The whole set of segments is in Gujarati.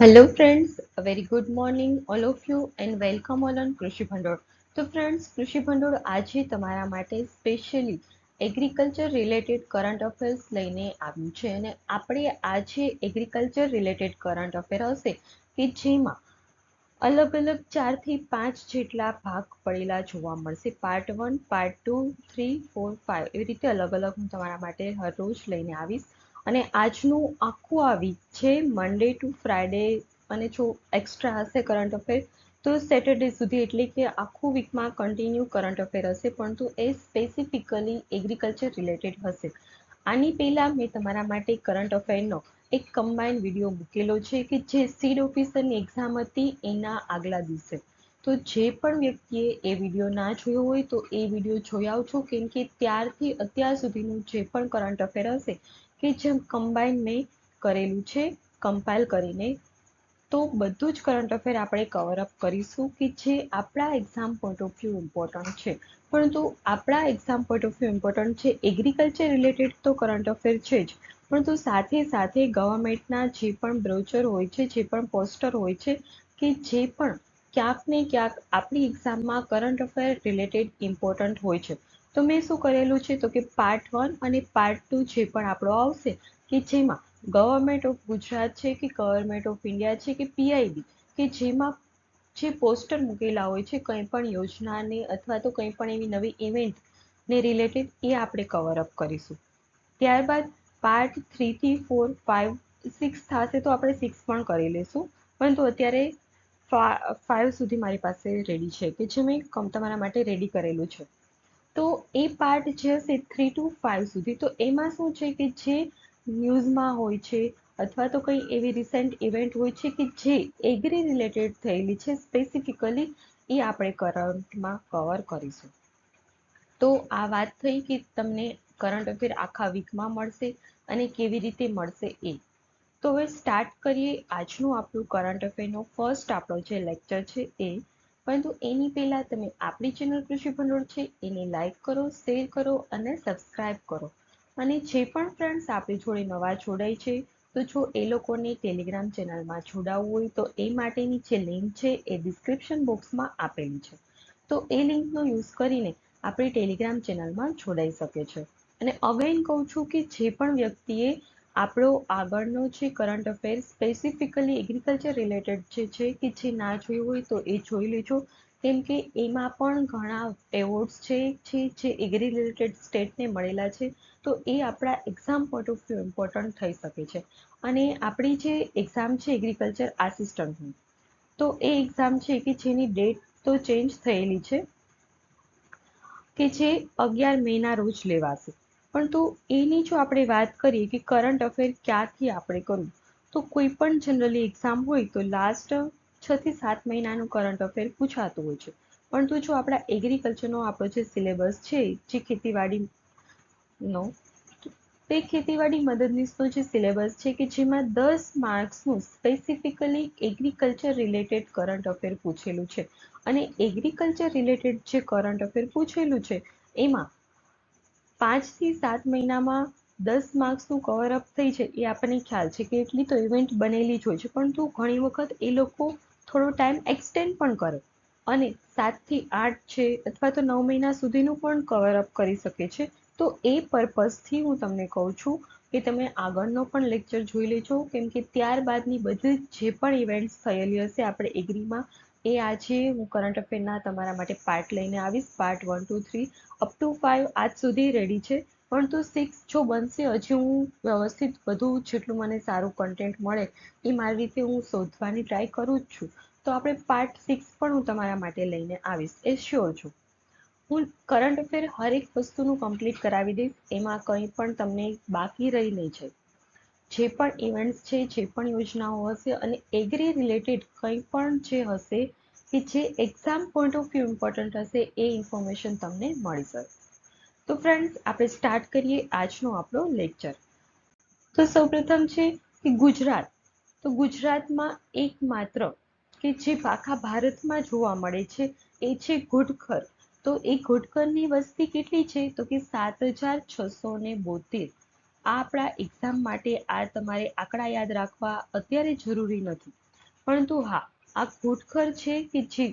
Hello friends, a very good morning all of you and welcome all on કૃષિ ભંડોળ. તો ફ્રેન્ડ્સ કૃષિ ભંડોળ આજે તમારા માટે specially agriculture related current affairs લઈને આવ્યું છે અને આપણે આજે એગ્રીકલ્ચર રિલેટેડ કરંટ અફેર હશે કે જેમાં અલગ અલગ 4 થી 5 જેટલા ભાગ પડેલા જોવા મળશે. પાર્ટ 1, પાર્ટ 2, 3, 4, 5 એવી રીતે અલગ અલગ હું તમારા માટે હર રોજ લઈને આવીશ. અને આજનું આખું આ વીક છે મંડે ટુ ફ્રાઈડે, અને જો એક્સ્ટ્રા હશે કરંટ અફેર તો સેટરડે સુધી, એટલે કે આખું વીકમાં કન્ટિન્યુ કરંટ અફેર હશે, પરંતુ એ સ્પેસિફિકલી એગ્રીકલ્ચર રિલેટેડ હશે. આની પહેલાં મેં તમારા માટે કરંટ અફેરનો એક કમ્બાઈન વિડીયો મૂકેલો છે કે જે સીડ ઓફિસરની એક્ઝામ હતી એના આગલા દિવસે. તો જે પણ વ્યક્તિએ એ વિડીયો ના જોયો હોય તો એ વિડીયો જોઈ આવજો, કેમ કે ત્યારથી અત્યાર સુધીનું જે પણ કરંટ અફેર હશે કે જે કમ્બાઈન મેં કરેલું છે કમ્પાઇલ કરીને, તો બધું જ કરંટ અફેર આપણે કવર અપ કરીશું કે જે આપણા exam point of view important છે. પરંતુ આપણા exam point of view important છે, એગ્રીકલ્ચર રિલેટેડ તો કરંટ અફેર છે જ, પરંતુ સાથે સાથે ગવર્મેન્ટના જે પણ બ્રોચર હોય છે, જે પણ પોસ્ટર હોય છે, કે જે પણ ક્યાંક ને ક્યાંક આપણી એક્ઝામમાં કરંટ અફેર રિલેટેડ ઇમ્પોર્ટન્ટ હોય છે. તો મેં શું કરેલું છે તો કે પાર્ટ 1 અને પાર્ટ 2 જે પણ આપણો આવશે કે જેમાં ગવર્મેન્ટ ઓફ ગુજરાત છે કે ગવર્મેન્ટ ઓફ ઇન્ડિયા છે કે પીઆઈબી, કે જેમાં જે પોસ્ટર મૂકેલા હોય છે કંઈ પણ યોજનાને અથવા તો કંઈ પણ એવી નવી ઇવેન્ટને રિલેટેડ, એ આપણે કવર અપ કરીશું. ત્યારબાદ પાર્ટ 3 થી 4, 5, 6 થશે તો આપણે 6 પણ કરી લઈશું, પરંતુ અત્યારે 5 સુધી મારી પાસે રેડી છે કે જે મેં તમારા માટે રેડી કરેલું છે. તો એ પાર્ટ જે હશે 3 to 5 સુધી, તો એમાં શું છે કે જે ન્યૂઝમાં હોય છે અથવા તો કંઈ એવી રિસેન્ટ ઇવેન્ટ હોય છે કે જે એગ્રી રિલેટેડ થયેલી છે સ્પેસિફિકલી, એ આપણે કરંટમાં કવર કરીશું. તો આ વાત થઈ કે તમને કરંટ અફેર આખા વીકમાં મળશે અને કેવી રીતે મળશે એ. તો હવે સ્ટાર્ટ કરીએ આજનું આપણું કરંટ અફેરનો ફર્સ્ટ આપણો જે લેક્ચર છે એ. પરંતુ એની પહેલાં તમે આપણી ચેનલ કૃષિ ભંડોળ છે એને લાઈક કરો, શેર કરો અને સબસ્ક્રાઈબ કરો. અને જે પણ ફ્રેન્ડ્સ આપણી જોડે નવા જોડાય છે, તો જો એ લોકોને ટેલિગ્રામ ચેનલમાં જોડાવવું હોય તો એ માટેની જે લિંક છે એ ડિસ્ક્રિપ્શન બોક્સમાં આપેલી છે. તો એ લિંકનો યુઝ કરીને આપણી ટેલિગ્રામ ચેનલમાં જોડાઈ શકે છે. અને અગેન કહું છું કે જે પણ વ્યક્તિએ આપણો આગળનો જે current affair specifically agriculture related જે છે કે જે ના જોયું હોય તો એ જોઈ લેજો, કેમ કે એમાં પણ ઘણા એવોર્ડ્સ છે જે એગ્રી રિલેટેડ સ્ટેટને મળેલા છે. તો એ આપણા exam point of view important થઈ શકે છે. અને આપણી જે એક્ઝામ છે એગ્રીકલ્ચર આસિસ્ટન્ટની, તો એ એક્ઝામ છે કે જેની ડેટ તો ચેન્જ થયેલી છે કે જે 11 મેના રોજ લેવાશે. પરંતુ એની જો આપણે વાત કરીએ કે કરંટ અફેર ક્યાંથી આપણે કરવું, તો કોઈ પણ જનરલી એક્ઝામ હોય તો લાસ્ટ 6 થી 7 મહિનાનું કરંટ અફેર પૂછાતું હોય છે. પરંતુ જો આપણા એગ્રીકલ્ચરનો આપણો જે સિલેબસ છે, જે ખેતીવાડીનો, તે ખેતીવાડી મદદનીશનો જે સિલેબસ છે કે જેમાં 10 માર્ક્સનું specifically agriculture related current affair પૂછેલું છે. અને એગ્રીકલ્ચર રિલેટેડ જે કરંટ અફેર પૂછેલું છે એમાં 5 થી 7 મહિનામાં 10 માર્ક્સનું કવર અપ થઈ છે, એ આપણને ખ્યાલ છે કે એટલી તો ઇવેન્ટ બનેલી જ હોય છે, પરંતુ ઘણી વખત એ લોકો થોડો ટાઈમ એક્સટેન્ડ પણ કરે અને 7 થી 8 છે અથવા તો 9 મહિના સુધીનું પણ કવર અપ કરી શકે છે. તો એ પર્પઝથી હું તમને કહું છું કે તમે આગળનો પણ લેક્ચર જોઈ લેજો, કેમ કે ત્યારબાદની બધી જે પણ ઇવેન્ટ્સ થયેલી હશે આપણે એગ્રીમાં, એ આજે હું કરંટ અફેરના તમારા માટે પાર્ટ લઈને આવીશ. પાર્ટ 1, 2, 3 અપ ટુ 5 આજ સુધી રેડી છે, પરંતુ 6 જો બનશે હજી હું વ્યવસ્થિત બધું જેટલું મને સારું કન્ટેન્ટ મળે એ મારી રીતે હું શોધવાની ટ્રાય કરું જ છું. તો આપણે પાર્ટ 6 પણ હું તમારા માટે લઈને આવીશ, એ શ્યોર છું. હું કરંટ અફેર હરેક વસ્તુનું કમ્પ્લીટ કરાવી દઈશ, એમાં કંઈ પણ તમને બાકી રહી નહીં જાય. જે પણ ઇવેન્ટ્સ છે, જે પણ યોજનાઓ હશે અને એગ્રી રિલેટેડ કંઈ પણ જે હશે કે જે exam point of view important હશે, એ ઇન્ફોર્મેશન તમને મળી શકે. તો ફ્રેન્ડ્સ આપણે સ્ટાર્ટ કરીએ આજનો આપણો લેક્ચર. તો સૌપ્રથમ છે કે ગુજરાત. તો ગુજરાતમાં એકમાત્ર કે જે આખા ભારતમાં જોવા મળે છે એ છે ઘુડખર. તો એ ઘુડખરની વસ્તી કેટલી છે તો કે 7,672. આ આપણા એક્ઝામ માટે આ તમારે આંકડા યાદ રાખવા અત્યારે જરૂરી નથી. પરંતુ હા, આ ઘૂંટખર છે કે જે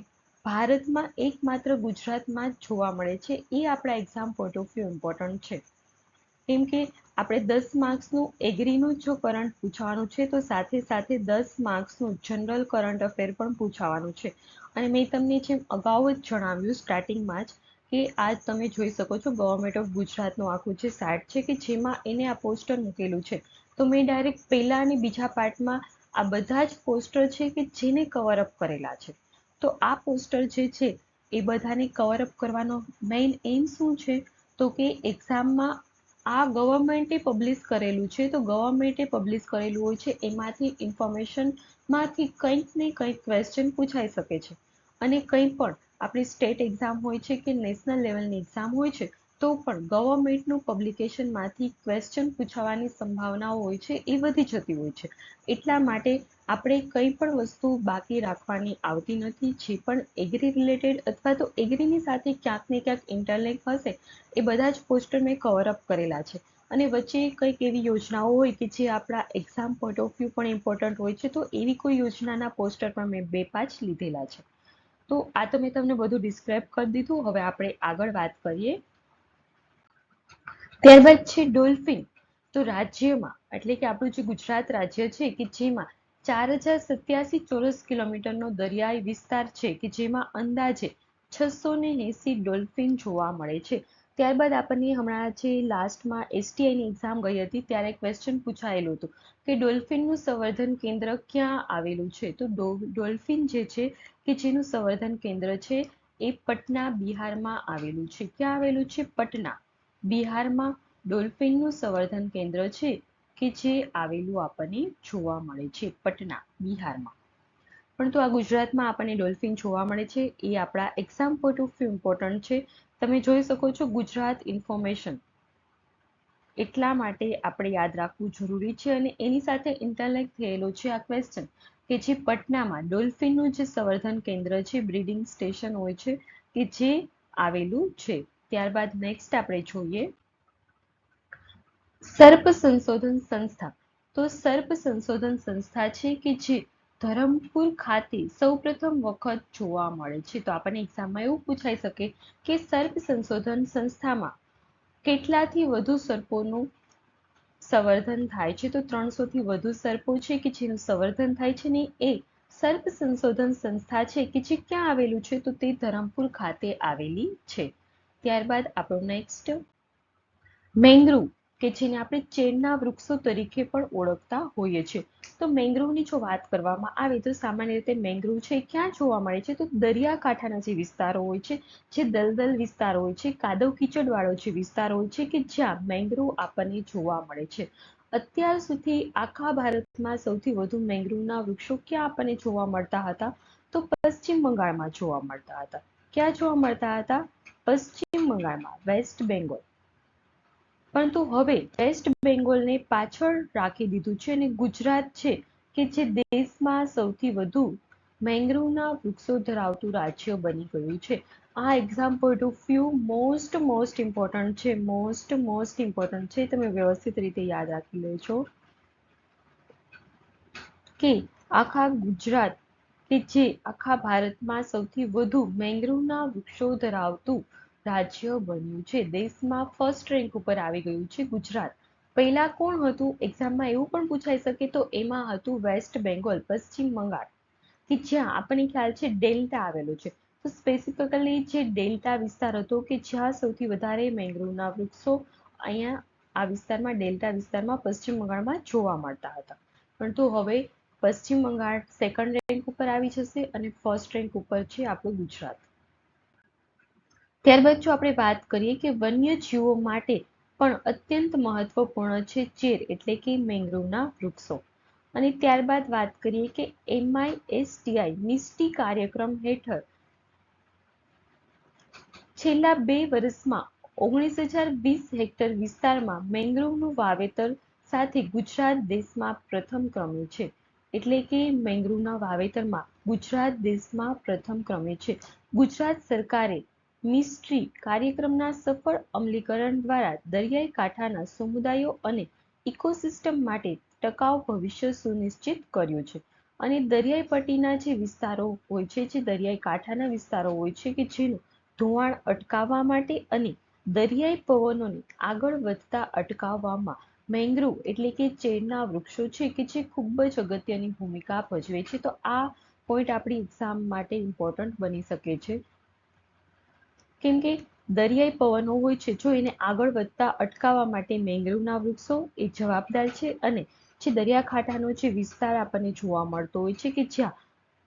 ભારતમાં એકમાત્ર ગુજરાતમાં જ જોવા મળે છે, એ આપણા exam point of view important છે. કેમ કે આપણે 10 માર્ક્સનું એગ્રીનું જો કરંટ પૂછવાનું છે, તો સાથે સાથે 10 માર્ક્સનું જનરલ કરંટ અફેર પણ પૂછાવાનું છે. અને મેં તમને જેમ અગાઉ જ જણાવ્યું સ્ટાર્ટિંગમાં જ, કે આ તમે જોઈ શકો છો ગવર્મેન્ટ ઓફ ગુજરાતનું આખું જે સાઇટ છે, કે જેમાં એને આ પોસ્ટર મૂકેલું છે. તો મેં ડાયરેક્ટ પહેલા અને બીજા પાર્ટમાં આ બધા જ પોસ્ટર છે કે જેને કવર અપ કરેલા છે. તો આ પોસ્ટર જે છે એ બધાને કવર અપ કરવાનો મેઇન એમ શું છે, તો કે એક્ઝામમાં આ ગવર્મેન્ટે પબ્લિશ કરેલું છે, તો ગવર્મેન્ટે પબ્લિશ કરેલું હોય છે એમાંથી ઇન્ફોર્મેશનમાંથી કંઈક ને કંઈક ક્વેશ્ચન પૂછાઈ શકે છે. અને કંઈ પણ આપણી સ્ટેટ એક્ઝામ હોય છે કે નેશનલ લેવલની એક્ઝામ હોય છે, તો પણ ગવર્મેન્ટનું પબ્લિકેશનમાંથી ક્વેશ્ચન પૂછાવાની સંભાવનાઓ હોય છે એ વધી જતી હોય છે. એટલા માટે આપણે કંઈ પણ વસ્તુ બાકી રાખવાની આવતી નથી. જે પણ એગ્રી રિલેટેડ અથવા તો એગ્રીની સાથે ક્યાંક ને ક્યાંક ઇન્ટરલિંક હશે, એ બધા જ પોસ્ટર મેં કવર અપ કરેલા છે. અને વચ્ચે કંઈક એવી યોજનાઓ હોય કે જે આપણા એક્ઝામ પોઈન્ટ ઓફ વ્યૂ પણ ઇમ્પોર્ટન્ટ હોય છે, તો એવી કોઈ યોજનાના પોસ્ટર પણ મેં 2-5 લીધેલા છે. તો આ તો મેં તમને બધું ડિસ્ક્રાઇબ કરી દીધું. હવે આપણે આગળ વાત કરીએ. ત્યારબાદ છે ડોલ્ફિન. તો રાજ્યમાં, એટલે કે આપણું જે ગુજરાત રાજ્ય છે કે જેમાં 4087 ચોરસ કિલોમીટરનો દરિયાઈ વિસ્તાર છે, કે જેમાં અંદાજે 680 ડોલ્ફિન જોવા મળે છે. ત્યારબાદ આપણને હમણાં જે લાસ્ટમાં STIની એક્ઝામ ગઈ હતી ત્યારે ક્વેશ્ચન પૂછાયેલું હતું કે ડોલ્ફિનનું સંવર્ધન કેન્દ્ર ક્યાં આવેલું છે. તો ડોલ્ફિન જે છે કે જેનું સંવર્ધન કેન્દ્ર છે એ પટના, બિહારમાં આવેલું છે. ક્યાં આવેલું છે? પટના, બિહારમાં ડોલ્ફિનનું સંવર્ધન કેન્દ્ર છે કે જે આવેલું આપણને જોવા મળે છે પટના, બિહારમાં. પરંતુ આ ગુજરાતમાં આપણને ડોલ્ફિન જોવા મળે છે. એ આપણા exam point of view important છે. તમે જોઈ શકો છો ગુજરાત ઇન્ફોર્મેશન, એટલા માટે આપણે યાદ રાખવું જરૂરી છે. અને એની સાથે ઇન્ટરલિંક થયેલો છે આ ક્વેશ્ચન, કે જે પટનામાં ડોલ્ફિનનું જે સંવર્ધન કેન્દ્ર છે, બ્રીડિંગ સ્ટેશન હોય છે, કે જે આવેલું છે. ત્યારબાદ નેક્સ્ટ આપણે જોઈએ સર્પ સંશોધન સંસ્થા. તો સર્પ સંશોધન સંસ્થા છે કે જે ધરમપુર ખાતે સૌપ્રથમ વખત જોવા મળે છે. તો આપણને એક્ઝામમાં એવું પૂછાઈ શકે કે સર્પ સંશોધન સંસ્થામાં કેટલાથી વધુ સર્પોનું સંવર્ધન થાય છે. તો 300 થી વધુ સર્પો છે કે જેનું સંવર્ધન થાય છે, ને એ સર્પ સંશોધન સંસ્થા છે કે જે ક્યાં આવેલું છે, તો તે ધરમપુર ખાતે આવેલી છે. ત્યારબાદ આપણો નેક્સ્ટ મેંગ્રુવ, કે જેને આપણે ચેરના વૃક્ષો તરીકે પણ ઓળખતા હોઈએ છીએ. તો મેંગ્રુવની જો વાત કરવામાં આવે તો સામાન્ય રીતે મેંગ્રુવ છે ક્યાં જોવા મળે છે, તો દરિયાકાંઠાના જે વિસ્તારો હોય છે, જે દલદલ વિસ્તાર હોય છે, કાદવ કીચડવાળો જે વિસ્તાર હોય છે, કે જ્યાં મેંગ્રુવ આપણને જોવા મળે છે. અત્યાર સુધી આખા ભારતમાં સૌથી વધુ મેંગ્રુવના વૃક્ષો ક્યાં આપણને જોવા મળતા હતા, તો પશ્ચિમ બંગાળમાં જોવા મળતા હતા. ક્યાં જોવા મળતા હતા? પશ્ચિમ બંગાળમાં, વેસ્ટ બેંગોલ. પરંતુ હવે વેસ્ટ બેંગોલને પાછળ રાખી દીધું છે અને ગુજરાત છે કે જે દેશમાં સૌથી વધુ મેંગ્રુવના વૃક્ષો ધરાવતું રાજ્ય બની ગયું છે. આ exam point of view most important છે. મોસ્ટ ઇમ્પોર્ટન્ટ છે. તમે વ્યવસ્થિત રીતે યાદ રાખી લેજો કે આખા ગુજરાત, કે જે આખા ભારતમાં સૌથી વધુ મેંગ્રુવના વૃક્ષો ધરાવતું રાજ્ય બન્યું છે. દેશમાં ફર્સ્ટ રેન્ક ઉપર આવી ગયું છે ગુજરાત. પહેલા કોણ હતું? એક્ઝામમાં એવું પણ પૂછાઈ શકે, તો એમાં હતું વેસ્ટ બેંગોલ, પશ્ચિમ બંગાળ, કે જ્યાં આપણને ખ્યાલ છે ડેલ્ટા આવેલું છે. તો સ્પેસિફિકલી જે ડેલ્ટા વિસ્તાર હતો કે જ્યાં સૌથી વધારે મેંગ્રુવના વૃક્ષો અહીંયા આ વિસ્તારમાં, ડેલ્ટા વિસ્તારમાં પશ્ચિમ બંગાળમાં જોવા મળતા હતા. પરંતુ હવે પશ્ચિમ બંગાળ સેકન્ડ રેન્ક ઉપર આવી જશે અને ફર્સ્ટ રેન્ક ઉપર છે આપણું ગુજરાત. ત્યારબાદ જો આપણે વાત કરીએ કે વન્યજીવો માટે પણ અત્યંત મહત્વપૂર્ણ છે ચેર, એટલે કે મેંગ્રુવના વૃક્ષો. અને ત્યારબાદ વાત કરીએ કે MISTI કાર્યક્રમ હેઠળ છેલ્લા 2 વર્ષમાં 19,020 હેક્ટર વિસ્તારમાં મેંગ્રુવનું વાવેતર સાથે ગુજરાત દેશમાં પ્રથમ ક્રમે છે. એટલે કે મેંગ્રુવના વાવેતરમાં ગુજરાત દેશમાં પ્રથમ ક્રમે છે. ગુજરાત સરકારે મિસ્ટ્રી કાર્યક્રમના સફળ અમલીકરણ દ્વારા દરિયાઈ કાંઠાના સમુદાયો અને ઇકોસિસ્ટમ માટે ટકાઉ ભવિષ્ય સુનિશ્ચિત કર્યું છે. અને દરિયાઈ પટ્ટીના જે વિસ્તારો હોય છે, જે દરિયાઈ કાંઠાના વિસ્તારો હોય છે કે જેનું ધોવાણ અટકાવવા માટે અને દરિયાઈ પવનોને આગળ વધતા અટકાવવામાં મેંગ્રુવ એટલે કે ચેરના વૃક્ષો છે કે જે ખૂબ જ અગત્યની ભૂમિકા ભજવે છે. તો આ પોઈન્ટ આપણી એક્ઝામ માટે ઇમ્પોર્ટન્ટ બની શકે છે, કેમ કે દરિયાઈ પવનો હોય છે જો એને આગળ વધતા અટકાવવા માટે મેંગ્રુવના વૃક્ષો એ જવાબદાર છે. અને જે દરિયાકાંઠાનો જે વિસ્તાર આપણને જોવા મળતો હોય છે કે જ્યાં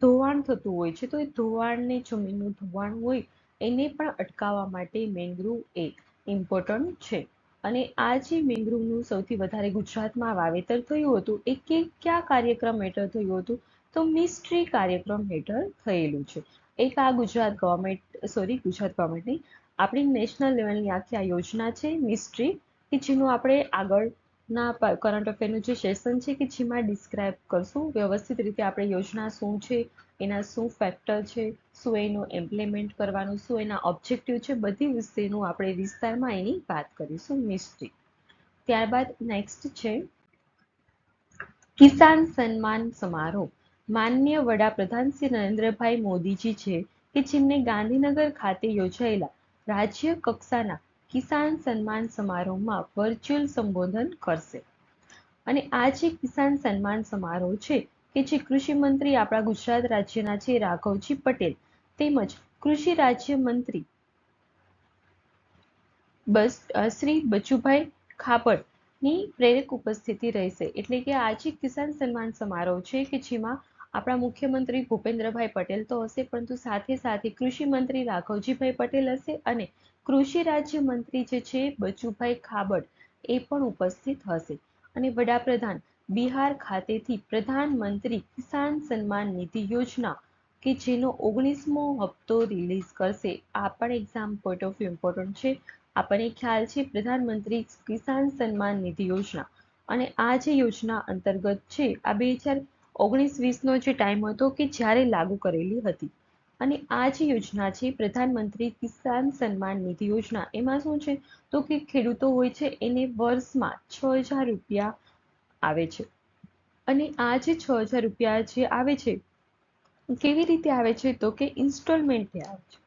ધોવાણ થતું હોય છે, તો એ ધોવાણને જમીનનું ધોવાણ હોય એને પણ અટકાવવા માટે મેંગ્રુવ એ ઇમ્પોર્ટન્ટ છે. અને આ જે મેંગ્રુવનું સૌથી વધારે ગુજરાતમાં વાવેતર થયું હતું એ કયા કાર્યક્રમ હેઠળ થયું હતું? તો મિસ્ટ્રી કાર્યક્રમ હેઠળ થયેલું છે. એક આ ગુજરાત ગવર્મેન્ટની આપણી નેશનલ લેવલની આખી આ યોજના છે મિસ્ટ્રી, કે જેનું આપણે આગળના કરંટ અફેરનું જે સેશન છે કે જેમાં ડિસ્ક્રાઇબ કરશું વ્યવસ્થિત રીતે આપણે યોજના શું છે, એના શું ફેક્ટર છે, શું એનું ઇમ્પ્લિમેન્ટ કરવાનું, શું એના ઓબ્જેક્ટિવ છે, બધી વિશેનું આપણે વિસ્તારમાં એની વાત કરીશું મિસ્ટ્રી. ત્યારબાદ નેક્સ્ટ છે કિસાન સન્માન સમારોહ. માનનીય વડાપ્રધાન શ્રી નરેન્દ્રભાઈ મોદીજી છે કે જેમને ગાંધીનગર ખાતે યોજાયેલા રાજ્ય કક્ષાના કિસાન સન્માન સમારોહમાં વર્ચ્યુઅલ સંબોધન કરશે. અને આ જે કિસાન સન્માન સમારોહ છે કે જે કૃષિ મંત્રી આપણા ગુજરાત રાજ્યના છે રાઘવજી પટેલ તેમજ કૃષિ રાજ્ય મંત્રી શ્રી બચુભાઈ ખાબડની પ્રેરક ઉપસ્થિતિ રહેશે. એટલે કે આ જે કિસાન સન્માન સમારોહ છે કે જેમાં આપણા મુખ્યમંત્રી ભૂપેન્દ્રભાઈ પટેલ તો હશે, પરંતુ સાથે સાથે કૃષિ મંત્રી રાઘવજીભાઈ પટેલ હશે અને કૃષિ રાજ્ય મંત્રી જે છે બચુભાઈ ખાબડ એ પણ ઉપસ્થિત હશે. અને વડાપ્રધાન બિહાર ખાતેથી પ્રધાનમંત્રી કિસાન સન્માન નિધિ યોજના કે જેનો 19મો હપ્તો રિલીઝ કરશે. આ પણ exam point of view important છે. આપણને ખ્યાલ છે પ્રધાનમંત્રી કિસાન સન્માન નિધિ યોજના, અને આ જે યોજના અંતર્ગત છે આ 2019-20નો જે ટાઈમ હતો કે જ્યારે લાગુ કરેલી હતી. અને આ જે યોજના છે પ્રધાનમંત્રી કિસાન સન્માન નિધિ યોજના, એમાં શું છે તો કે ખેડૂતો હોય છે એને વર્ષમાં 6,000 રૂપિયા આવે છે. અને આ જે 6,000 રૂપિયા જે આવે છે કેવી રીતે આવે છે તો કે ઇન્સ્ટોલમેન્ટથી આવે છે.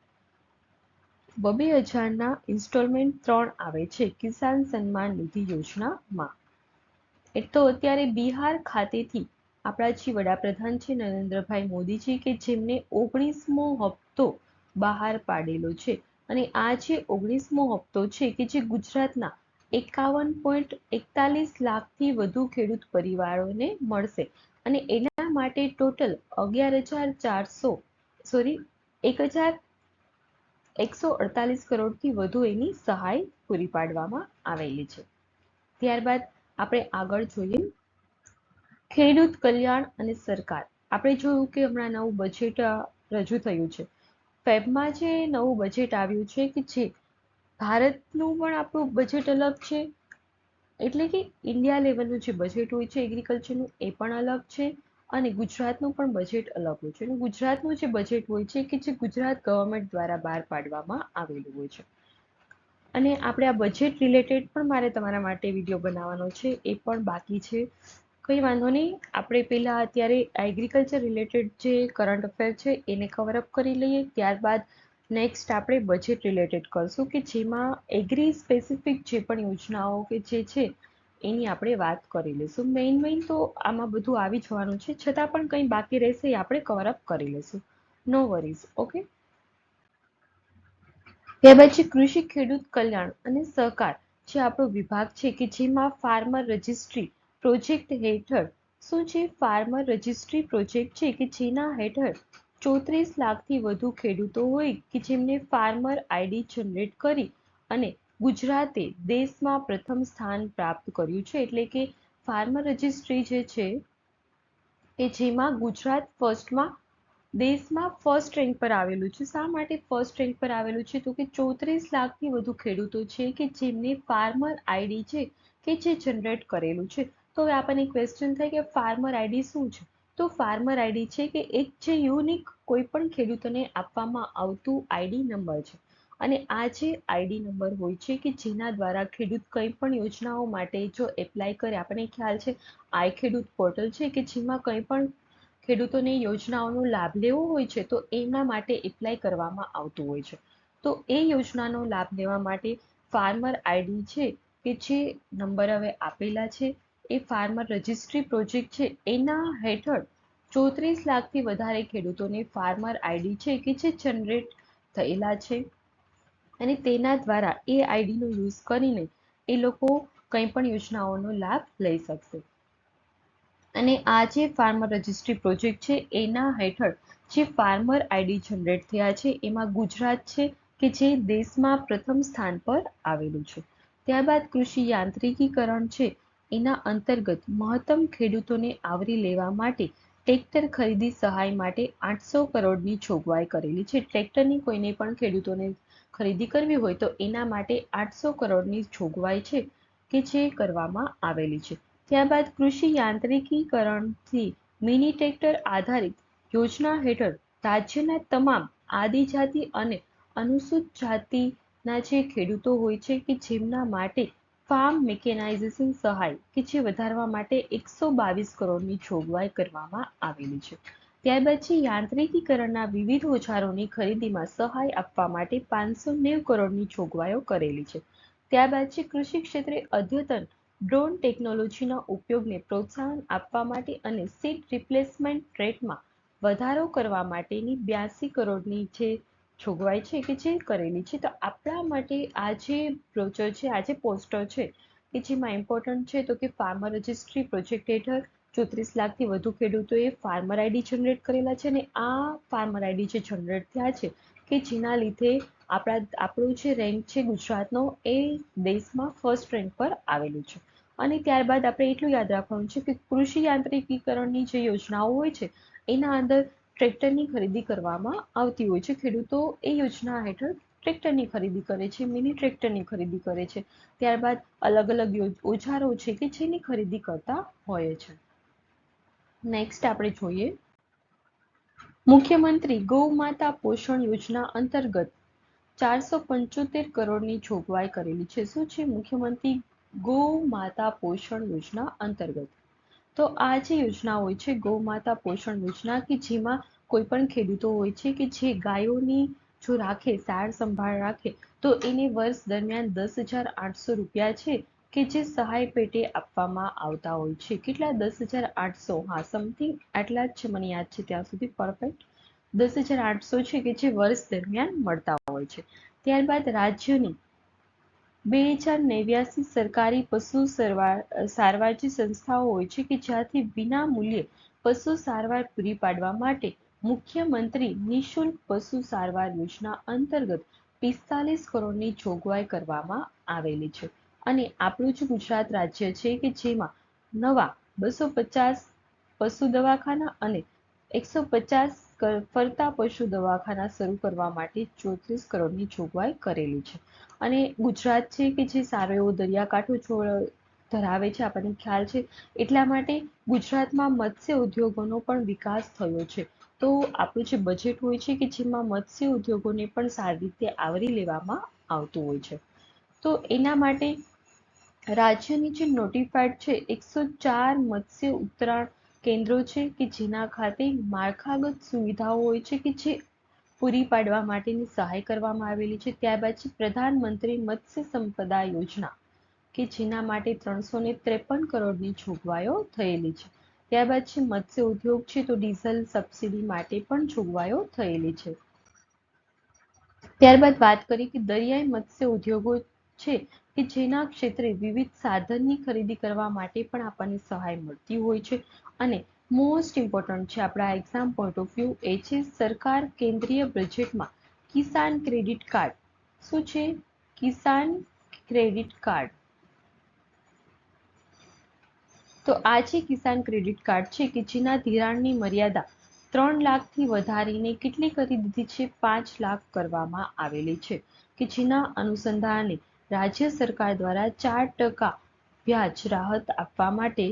2,000ના ઇન્સ્ટોલમેન્ટ 3 આવે છે કિસાન સન્માન નિધિ યોજનામાં. એ તો અત્યારે બિહાર ખાતેથી આપણા જે વડાપ્રધાન છે નરેન્દ્રભાઈ મોદીજી કે જેમને 19મો હપ્તો બહાર પાડેલો છે. અને આ જે 19મો હપ્તો છે કે જે ગુજરાતના 51.41 લાખથી વધુ ખેડૂત પરિવારોને મળશે. અને એના માટે ટોટલ 1,148 કરોડથી વધુ એની સહાય પૂરી પાડવામાં આવેલી છે. ત્યારબાદ આપણે આગળ જોઈએ ખેડૂત કલ્યાણ અને સરકાર. આપણે જોયું કે હમણાં નવું બજેટ રજૂ થયું છે. ફેબમાં જે નવું બજેટ આવ્યું છે કે જે ભારતનું પણ આપણું બજેટ અલગ છે, એટલે કે ઇન્ડિયા લેવલનું જે બજેટ હોય છે એગ્રીકલ્ચરનું એ પણ અલગ છે અને ગુજરાતનું પણ બજેટ અલગ હોય છે. અને ગુજરાતનું જે બજેટ હોય છે કે જે ગુજરાત ગવર્મેન્ટ દ્વારા બહાર પાડવામાં આવેલું હોય છે. અને આપણે આ બજેટ રિલેટેડ પણ મારે તમારા માટે વિડીયો બનાવવાનો છે, એ પણ બાકી છે. કંઈ વાંધો નહીં, આપણે પહેલાં અત્યારે એગ્રીકલ્ચર રિલેટેડ જે કરંટ અફેર છે એને કવરઅપ કરી લઈએ. ત્યારબાદ નેક્સ્ટ આપણે બજેટ રિલેટેડ કરશું કે જેમાં એગ્રી સ્પેસિફિક જે પણ યોજનાઓ કે જે છે એની આપણે વાત કરી લઈશું. મેઇન તો આમાં બધું આવી જવાનું છે, છતાં પણ કંઈ બાકી રહેશે એ આપણે કવરઅપ કરી લઈશું. નો વરીઝ. ઓકે. ત્યારબાદ છે કૃષિ ખેડૂત કલ્યાણ અને સહકાર જે આપણો વિભાગ છે કે જેમાં ફાર્મર રજિસ્ટ્રી પ્રોજેક્ટ હેઠળ શું છે ફાર્મર રજિસ્ટ્રી પ્રોજેક્ટ છે કે જેના હેઠળ 34 લાખથી વધુ ખેડૂતો હોય કે જેમને ફાર્મર આઈડી જનરેટ કરી અને ગુજરાતે દેશમાં પ્રથમ સ્થાન પ્રાપ્ત કર્યું છે. એટલે કે ફાર્મર રજિસ્ટ્રી જે છે કે જેમાં ગુજરાત દેશમાં ફર્સ્ટ રેન્ક પર આવેલું છે. શા માટે ફર્સ્ટ રેન્ક પર આવેલું છે તો કે 34 લાખથી વધુ ખેડૂતો છે કે જેમને ફાર્મર આઈડી છે કે જે જનરેટ કરેલું છે. તો હવે આપણને ક્વેશ્ચન થાય કે ફાર્મર આઈડી શું છે? તો ફાર્મર આઈડી છે કે એક જે યુનિક કોઈ પણ ખેડૂતોને આપવામાં આવતું આઈડી નંબર છે. અને આ જે આઈડી નંબર હોય છે કે જેના દ્વારા ખેડૂત કંઈ પણ યોજનાઓ માટે જો એપ્લાય કરે, આપણને ખ્યાલ છે આઈ ખેડૂત પોર્ટલ છે કે જેમાં કંઈ પણ ખેડૂતોને યોજનાઓનો લાભ લેવો હોય છે તો એમના માટે એપ્લાય કરવામાં આવતું હોય છે. તો એ યોજનાનો લાભ લેવા માટે ફાર્મર આઈડી છે કે જે નંબર હવે આપેલા છે એ ફાર્મર રજિસ્ટ્રી પ્રોજેક્ટ છે એના હેઠળ 34 લાખથી વધારે ખેડૂતોને ફાર્મર આઈડી છે કે જે જનરેટ થયેલા છે અને તેના દ્વારા એ આઈડીનો યુઝ કરીને એ લોકો કંઈ પણ યોજનાઓનો લાભ લઈ શકશે. અને આ જે ફાર્મર રજિસ્ટ્રી પ્રોજેક્ટ છે એના હેઠળ જે ફાર્મર આઈડી જનરેટ થયા છે એમાં ગુજરાત છે કે જે દેશમાં પ્રથમ સ્થાન પર આવેલું છે. ત્યારબાદ કૃષિ યાંત્રિકીકરણ છે એના અંતર્ગત મહત્તમ ખેડૂતોને આવરી લેવા માટે ટ્રેક્ટર ખરીદી સહાય માટે 800 કરોડની જોગવાઈ કરેલી છે. ટ્રેક્ટરની કોઈને પણ ખેડૂતોને ખરીદી કરવી હોય તો એના માટે 800 કરોડની જોગવાઈ છે કે જે કરવામાં આવેલી છે. ત્યારબાદ કૃષિ યાંત્રિકીકરણથી મિની ટ્રેક્ટર આધારિત યોજના હેઠળ રાજ્યના તમામ આદિજાતિ અને અનુસૂચિત જાતિના જે ખેડૂતો હોય છે કે જેમના માટે ફાર્મ મેકેનાઇઝેશન સહાય કે જે વધારવા માટે 122 કરોડની જોગવાઈ કરવામાં આવેલી છે. ત્યારબાદ છે યાંત્રિકીકરણના વિવિધ ઓજારોની ખરીદીમાં સહાય આપવા માટે 590 કરોડની જોગવાઈઓ કરેલી છે. ત્યારબાદ છે કૃષિ ક્ષેત્રે અદ્યતન ડ્રોન ટેકનોલોજીના ઉપયોગને પ્રોત્સાહન આપવા માટે અને સીડ રિપ્લેસમેન્ટ રેટમાં વધારો કરવા માટેની 82 કરોડની જે જોગવાઈ છે કે જે કરેલી છે. તો આપણા માટે આ જે બ્રોચર છે, આ જે પોસ્ટર છે કે જેમાં ઇમ્પોર્ટન્ટ છે તો કે ફાર્મર રજિસ્ટ્રી પ્રોજેક્ટ હેઠળ 34 લાખથી વધુ ખેડૂતોએ ફાર્મર આઈડી જનરેટ કરેલા છે અને આ ફાર્મર આઈડી જે જનરેટ થયા છે કે જેના લીધે આપણું જે રેન્ક છે ગુજરાતનો એ દેશમાં ફર્સ્ટ રેન્ક પર આવેલું છે. અને ત્યારબાદ આપણે એટલું યાદ રાખવાનું છે કે કૃષિ યાંત્રિકીકરણની જે યોજનાઓ હોય છે એના અંદર ટ્રેક્ટરની ખરીદી કરવામાં આવતી હોય છે. ખેડૂતો એ યોજના હેઠળ ટ્રેક્ટરની ખરીદી કરે છે, મિની ટ્રેક્ટરની ખરીદી કરે છે. ત્યારબાદ અલગ અલગ ઓજારો છે કે જેની ખરીદી કરતા હોય છે. નેક્સ્ટ આપણે જોઈએ મુખ્યમંત્રી ગૌ માતા પોષણ યોજના અંતર્ગત 475 કરોડની જોગવાઈ કરેલી છે. શું છે? મુખ્યમંત્રી ગૌ માતા પોષણ યોજના અંતર્ગત. તો આ જે યોજના હોય છે ગૌ માતા પોષણ યોજના કે જેમાં કોઈ પણ ખેડૂતો હોય છે કે જે ગાયોની જો રાખે, સાર સંભાળ રાખે તો એને વર્ષ દરમિયાન 10,800 રૂપિયા છે કે જે સહાય પેટે આપવામાં આવતા હોય છે. કેટલા? 10,800. હા, સમથિંગ આટલા જ છે, મને યાદ છે ત્યાં સુધી પરફેક્ટ 10,800 છે કે જે વર્ષ દરમિયાન મળતા હોય છે. ત્યારબાદ રાજ્યની 2089 સરકારી પશુ સારવાર જે સંસ્થાઓ હોય છે કે જ્યાંથી વિના મૂલ્યે પશુ સારવાર પૂરી પાડવા માટે મુખ્યમંત્રી નિઃશુલ્ક પશુ સારવાર યોજના અંતર્ગત 45 કરોડની જોગવાઈ કરવામાં આવેલી છે. અને આપણું જે ગુજરાત રાજ્ય છે કે જેમાં નવા 250 પશુ દવાખાના અને 150 ફરતા પશુ દવાખાના શરૂ કરવા માટે 34 કરોડની જોગવાઈ કરેલી છે. અને ગુજરાત છે કે જે સારો એવો દરિયાકાંઠો ધરાવે છે, આપણને ખ્યાલ છે, એટલા માટે ગુજરાતમાં મત્સ્ય ઉદ્યોગોનો પણ વિકાસ થયો છે. તો આપણું જે બજેટ હોય છે કે જેમાં મત્સ્ય ઉદ્યોગોને પણ સારી રીતે આવરી લેવામાં આવતું હોય છે. તો એના માટે રાજ્યની જે નોટિફાઈડ છે 104 મત્સ્ય ઉતરાણ કેન્દ્રો છે કે જેના ખાતે માળખાગત સુવિધાઓ હોય છે કે જે પૂરી પાડવા માટેની સહાય કરવામાં આવેલી છે. ત્યારબાદ છે પ્રધાનમંત્રી મત્સ્ય સંપદા યોજના કે જેના માટે 353 કરોડની જોગવાઈઓ થયેલી છે. ત્યારબાદ છે મત્સ્ય ઉદ્યોગ છે તો ડીઝલ સબસિડી માટે પણ જોગવાઈઓ થયેલી છે. ત્યારબાદ વાત કરી કે દરિયાઈ મત્સ્ય ઉદ્યોગો છે કે જેના ક્ષેત્રે વિવિધ સાધનની ખરીદી કરવા માટે પણ આપણને સહાય મળતી હોય છે. અને મોસ્ટ ઇમ્પોર્ટન્ટ છે આપણા એક્ઝામ પોઈન્ટ ઓફ વ્યૂ એ છે સરકાર કેન્દ્રીય બજેટમાં કિસાન ક્રેડિટ કાર્ડ. શું છે? કિસાન ક્રેડિટ કાર્ડ. તો આ જે કિસાન ક્રેડિટ કાર્ડ છે કે જેના ધિરાણની મર્યાદા 3 લાખથી વધારીને કેટલી કરી દીધી છે? 5 લાખ કરવામાં આવેલી છે કે જેના અનુસંધાને રાજ્ય સરકાર દ્વારા 4% વ્યાજ રાહત આપવા માટે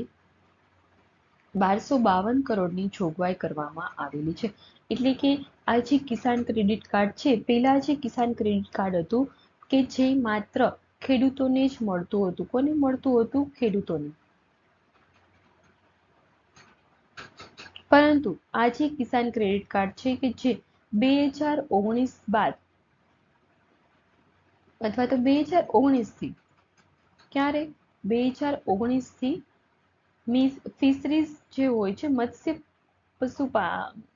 1252 કરોડની જોગવાઈ કરવામાં આવેલી છે. એટલે કે આ જે કિસાન ક્રેડિટ કાર્ડ છે, પેલા જે કિસાન ક્રેડિટ કાર્ડ હતું કે જે માત્ર ખેડૂતોને જ મળતું હતું. કોને મળતું હતું? ખેડૂતોને. પરંતુ આ જે કિસાન ક્રેડિટ કાર્ડ છે કે જે 2019 બાદ અથવા તો 2019 થી ક્યારે 2019 થી ફિશરીઝ જે હોય છે મત્સ્ય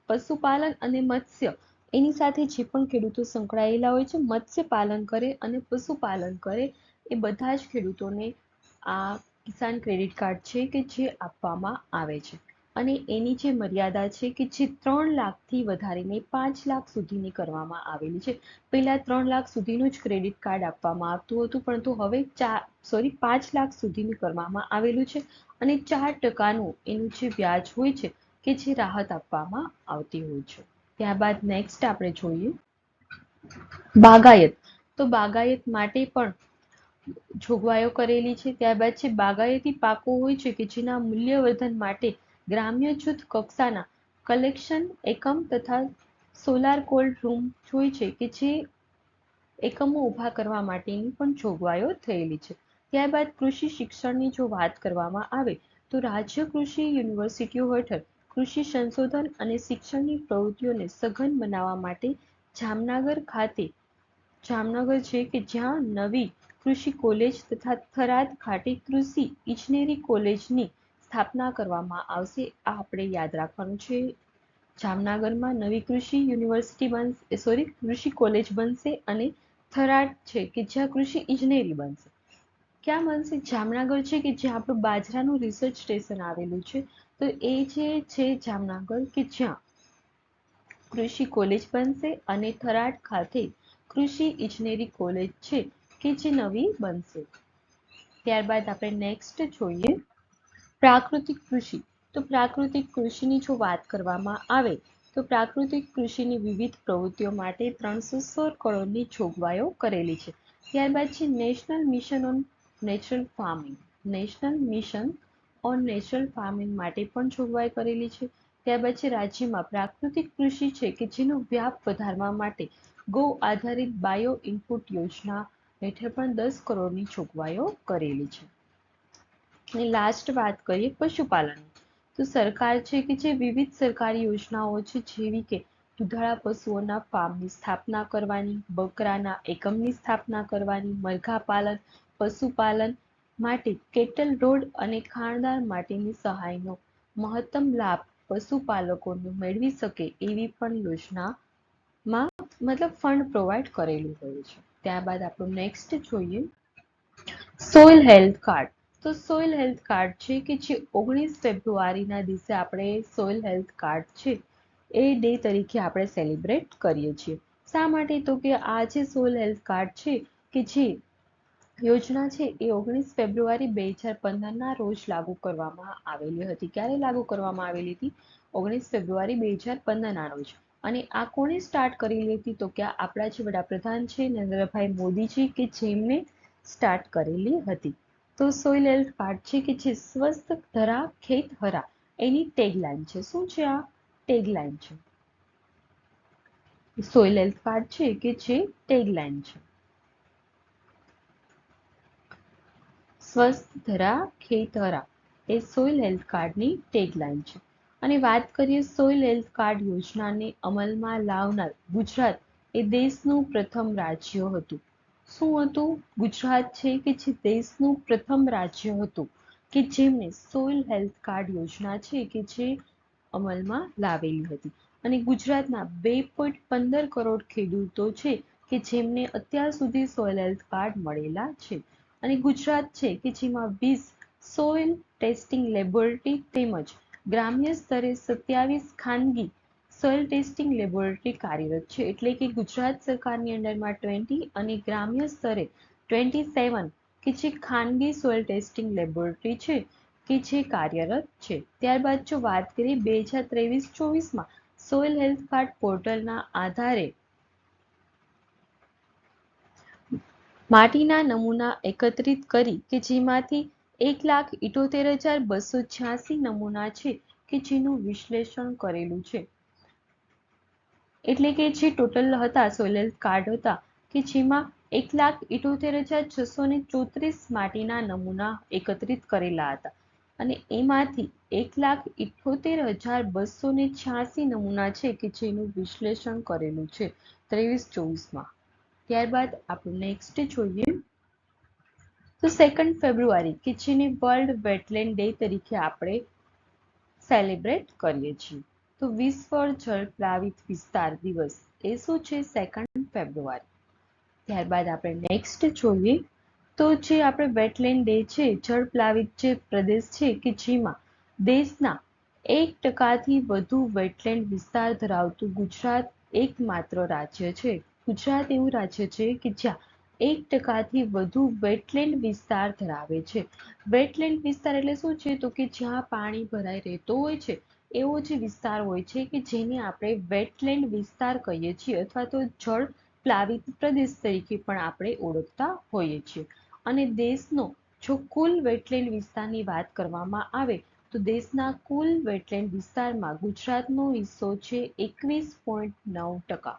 પશુપાલન અને મત્સ્ય એની સાથે જે પણ ખેડૂતો સંકળાયેલા હોય છે મત્સ્ય પાલન કરે અને પશુપાલન કરે એ બધા જ ખેડૂતોને આ કિસાન ક્રેડિટ કાર્ડ છે કે જે આપવામાં આવે છે અને એની જે મર્યાદા છે કે જે 3 લાખથી વધારીને 5 લાખ સુધીની કરવામાં આવેલી છે. પહેલા 3 લાખ સુધીનું જ ક્રેડિટ કાર્ડ આપવામાં આવતું હતું, પરંતુ હવે 5 લાખ સુધીનું કરવામાં આવેલું છે અને 4% એનું જે વ્યાજ હોય છે કે જે રાહત આપવામાં આવતી હોય છે. ત્યારબાદ નેક્સ્ટ આપણે જોઈએ બાગાયત. તો બાગાયત માટે પણ જોગવાઈઓ કરેલી છે. ત્યારબાદ છે બાગાયતી પાકો હોય છે કે જેના મૂલ્યવર્ધન માટે ગ્રામ્ય જૂથ કક્ષાના કલેક્શન એકમ તથા સોલાર કોલ્ડ રૂમ હોય છે કે જે એકમો ઊભા કરવા માટેની પણ જોગવાઈઓ થયેલી છે. ત્યારબાદ કૃષિ શિક્ષણની જો વાત કરવામાં આવે તો રાજ્ય કૃષિ યુનિવર્સિટીઓ હેઠળ કૃષિ સંશોધન અને શિક્ષણની પ્રવૃત્તિઓને સઘન બનાવવા માટે જામનગર છે કે જ્યાં નવી કૃષિ કોલેજ તથા થરાદ ખાતે કૃષિ ઇજનેરી કોલેજની સ્થાપના કરવામાં આવશે. આ આપણે યાદ રાખવાનું છે. જામનગરમાં નવી કૃષિ યુનિવર્સિટી કૃષિ કોલેજ બનશે અને થરાદ છે કે જ્યાં કૃષિ ઇજનેરી બનશે. ક્યાં બનશે? જામનગર છે કે જ્યાં આપણું બાજરાનું રિસર્ચ સ્ટેશન આવેલું છે. તો એ જે છે જામનગર કે જ્યાં કૃષિ કોલેજ બનશે અને થરાદ ખાતે કૃષિ ઇજનેરી કોલેજ છે કે જે નવી બનશે. ત્યારબાદ આપણે નેક્સ્ટ જોઈએ પ્રાકૃતિક કૃષિ. તો પ્રાકૃતિક કૃષિની જો વાત કરવામાં આવે તો પ્રાકૃતિક કૃષિની વિવિધ પ્રવૃત્તિઓ માટે 316 કરોડની જોગવાઈઓ કરેલી છે. ત્યારબાદ છે national mission on natural farming. National mission on natural farming માટે પણ જોગવાઈ કરેલી છે. ત્યારબાદ છે રાજ્યમાં પ્રાકૃતિક કૃષિ છે કે જેનો વ્યાપ વધારવા માટે ગૌ આધારિત બાયો ઇનપુટ યોજના હેઠળ પણ 10 કરોડની જોગવાઈઓ કરેલી છે. અને લાસ્ટ વાત કરીએ પશુપાલન. તો સરકાર છે કે જે વિવિધ સરકારી યોજનાઓ છે જેવી કે દુધાળા પશુઓના ફાર્મની સ્થાપના કરવાની, બકરાના એકમની સ્થાપના કરવાની, મરઘા પાલન, પશુપાલન માટે કેટલ રોડ અને ખાણદાર માટેની સહાયનો મહત્તમ લાભ પશુપાલકોને મેળવી શકે એવી પણ યોજનામાં ફંડ પ્રોવાઈડ કરેલું હોય છે. ત્યારબાદ આપણું નેક્સ્ટ જોઈએ સોઇલ હેલ્થ કાર્ડ. તો સોઇલ હેલ્થ કાર્ડ છે કે જે 19 ફેબ્રુઆરીના દિવસે આપણે સોઇલ હેલ્થ કાર્ડ છે એ ડે તરીકે આપણે સેલિબ્રેટ કરીએ છીએ. શા માટે? તો કે આ જે સોઇલ હેલ્થ કાર્ડ છે કે જે યોજના છે એ 19 ફેબ્રુઆરી 2015ના રોજ લાગુ કરવામાં આવેલી હતી. ક્યારે લાગુ કરવામાં આવેલી હતી? 19 ફેબ્રુઆરી 2015ના રોજ. અને આ કોણે સ્ટાર્ટ કરેલી હતી? તો કે આપણા જે વડાપ્રધાન છે નરેન્દ્રભાઈ મોદીજી કે જેમને સ્ટાર્ટ કરેલી હતી. તો સોઇલ હેલ્થ કાર્ડ છે કે જે સ્વસ્થ ધરા ખેત હરા એની ટેગલાઈન છે. શું છે આ ટેગલાઈન છે? સોઇલ હેલ્થ કાર્ડ છે કે જે ટેગલાઈન છે. સ્વસ્થ ધરા ખેત હરા એ સોઇલ હેલ્થ કાર્ડની ટેગલાઈન છે. અને વાત કરીએ સોઇલ હેલ્થ કાર્ડ યોજનાને અમલમાં લાવનાર ગુજરાત એ દેશનું પ્રથમ રાજ્ય હતું. શું હતું? ગુજરાત છે કે જે દેશનું પ્રથમ રાજ્ય હતું કે જેમને સોઇલ હેલ્થ કાર્ડ યોજના છે કે જે અમલમાં લાવેલી હતી. અને ગુજરાતના 2.15 કરોડ ખેડૂતો છે કે જેમને અત્યાર સુધી સોઇલ હેલ્થ કાર્ડ મળેલા છે. અને ગુજરાત છે કે જેમાં 20 સોઇલ ટેસ્ટિંગ લેબોરેટરી તેમજ ગ્રામ્ય સ્તરે 27 ખાનગી સોઇલ ટેસ્ટિંગ લેબોરેટરી કાર્યરત છે. એટલે કે ગુજરાત સરકારની અંડરમાં 20 અને ગ્રામ્ય સ્તરે 27 કે જે ખાનગી સોઇલ ટેસ્ટિંગ લેબોરેટરી છે કે જે કાર્યરત છે. ત્યારબાદ જો વાત કરીએ 2023-24માં સોઇલ હેલ્થ કાર્ડ પોર્ટલના આધારે માટીના નમૂના એકત્રિત કરી કે જેમાંથી 1,78,286 નમૂના છે કે જેનું વિશ્લેષણ કરેલું છે. એટલે કે જે ટોટલ હતા સોઇલ હેલ્થ કાર્ડ હતા કે જેમાં 1,78,634 માટીના નમૂના એકત્રિત કરેલા હતા. અને એમાંથી 1,78,286 નમૂના છે કે જેનું વિશ્લેષણ કરેલું છે 23-24માં. ત્યારબાદ આપણે નેક્સ્ટ જોઈએ તો 2 ફેબ્રુઆરી કે જેને વર્લ્ડ વેટલેન્ડ ડે તરીકે આપણે સેલિબ્રેટ કરીએ છીએ. તો વિશ્વ જળ પ્લાવિત વિસ્તાર દિવસ એ શું છે 2 ફેબ્રુઆરી. ત્યારબાદ આપણે નેક્સ્ટ જોઈએ તો જે આપણે વેટલેન્ડ ડે છે, જળ પ્લાવિત જે પ્રદેશ છે કે જેમાં દેશના 1%થી વધુ વેટલેન્ડ વિસ્તાર ધરાવતું ગુજરાત એકમાત્ર રાજ્ય છે. ગુજરાત એવું રાજ્ય છે કે જ્યાં 1%થી વધુ વેટલેન્ડ વિસ્તાર ધરાવે છે. વેટલેન્ડ વિસ્તાર એટલે શું છે તો કે જ્યાં પાણી ભરાઈ રહેતો હોય છે એવો જે વિસ્તાર હોય છે કે જેને આપણે વેટલેન્ડ વિસ્તાર કહીએ છીએ અથવા તો જળ પ્લાવિત પ્રદેશ તરીકે પણ આપણે ઓળખતા હોઈએ છીએ. અને દેશનો જો કુલ વેટલેન્ડ વિસ્તારની વાત કરવામાં આવે તો દેશના કુલ વેટલેન્ડ વિસ્તારમાં ગુજરાતનો હિસ્સો છે 21.9%.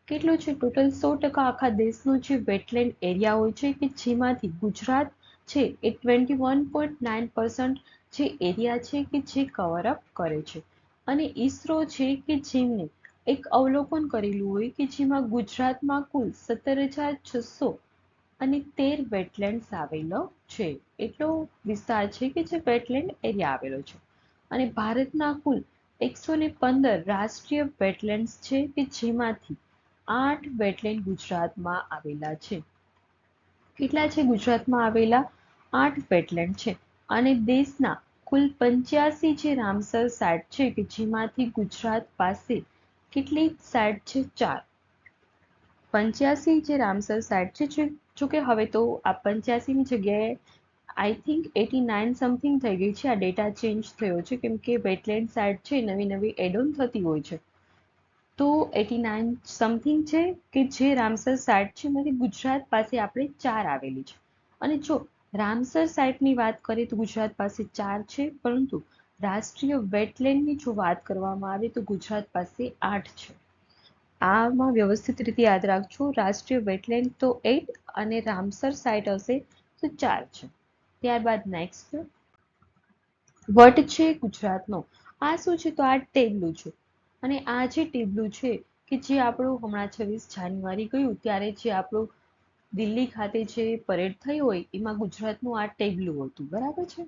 કેટલું છે ટોટલ 100% આખા દેશનો જે વેટલેન્ડ એરિયા હોય છે કે જેમાંથી ગુજરાત છે એ 21.9% જે એરિયા છે કે જે કવર અપ કરે છે. અને ઈસરો છે કે જેમને એક અવલોકન કરેલું હોય કે જેમાં ગુજરાતમાં કુલ 17,613 વેટલેન્ડ્સ આવેલો છે. એટલો વિસ્તાર છે કે જે વેટલેન્ડ એરિયા આવેલો છે. અને ભારતના કુલ 115 રાષ્ટ્રીય વેટલેન્ડ્સ છે કે જેમાંથી 8 વેટલેન્ડ ગુજરાતમાં આવેલા છે. કેટલા છે ગુજરાતમાં આવેલા? 8 વેટલેન્ડ છે. અને દેશના કુલ 85 જે રામસર સાઇટ છે કે જેમાંથી ગુજરાત પાસે કેટલી સાઇટ છે? 4. 85 જે રામસર સાઇટ છે, જો કે હવે તો આ 85ની જગ્યાએ આઈ થિંક 89 સમથિંગ થઈ ગઈ છે. આ ડેટા ચેન્જ થયો છે કેમ કે વેટલેન્ડ સાઇટ છે નવી નવી એડ ઓન થતી હોય છે. તો 89 સમથિંગ છે કે જે રામસર સાઇટ છે એમાંથી ગુજરાત પાસે આપણે 4 આવેલી છે. અને જો રામસર સાઇટની વાત કરીએ તો ગુજરાત પાસે 4 છે, પરંતુ રાષ્ટ્રીય વેટલેન્ડની જો વાત કરવામાં આવે તો ગુજરાત પાસે 8 છે. આમાં વ્યવસ્થિત રીતે યાદ રાખજો, રાષ્ટ્રીય વેટલેન્ડ તો 8 અને રામસર સાઇટ હશે તો 4 છે. ત્યારબાદ નેક્સ્ટ વટ છે ગુજરાતનો. આ શું છે તો આ ટેબલું છે. અને આ જે ટેબલું છે કે જે આપણું હમણાં 26 જાન્યુઆરી ગયું ત્યારે જે આપણું દિલ્હી ખાતે જે પરેડ થઈ હોય એમાં ગુજરાતનું આ ટેબલું હતું, બરાબર છે,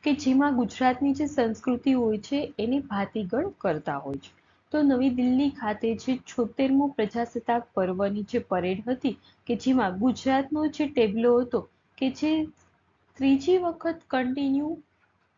કે જેમાં ગુજરાતની જે સંસ્કૃતિ હોય છે એની ભાતીગળ કરતા હોય છે. તો નવી દિલ્હી ખાતે જે 76મું પ્રજાસત્તાક પર્વની જે પરેડ હતી કે જેમાં ગુજરાતનો જે ટેબલો હતો કે જે ત્રીજી વખત કન્ટિન્યુ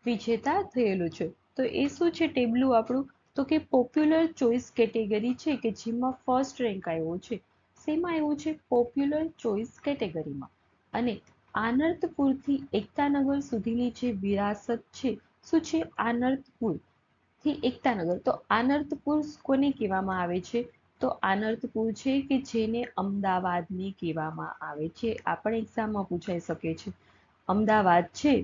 વિજેતા થયેલું છે. તો એ શું છે ટેબલું આપણું? તો કે પોપ્યુલર ચોઇસ કેટેગરી છે કે જેમાં ફર્સ્ટ રેન્ક આવ્યો છે. શેમાં આવ્યો છે? પોપ્યુલર ચોઇસ કેટેગરીમાં. અને આનર્તપુરથી એકતાનગર સુધીની જે વિરાસત છે, શું છે? આનર્તપુરથી એકતાનગર. તો આનર્તપુર કોને કહેવામાં આવે છે? તો આનર્તપુર છે કે જેને અમદાવાદને કહેવામાં આવે છે. આ પણ એક્ઝામમાં પૂછાઈ શકે છે. અમદાવાદ છે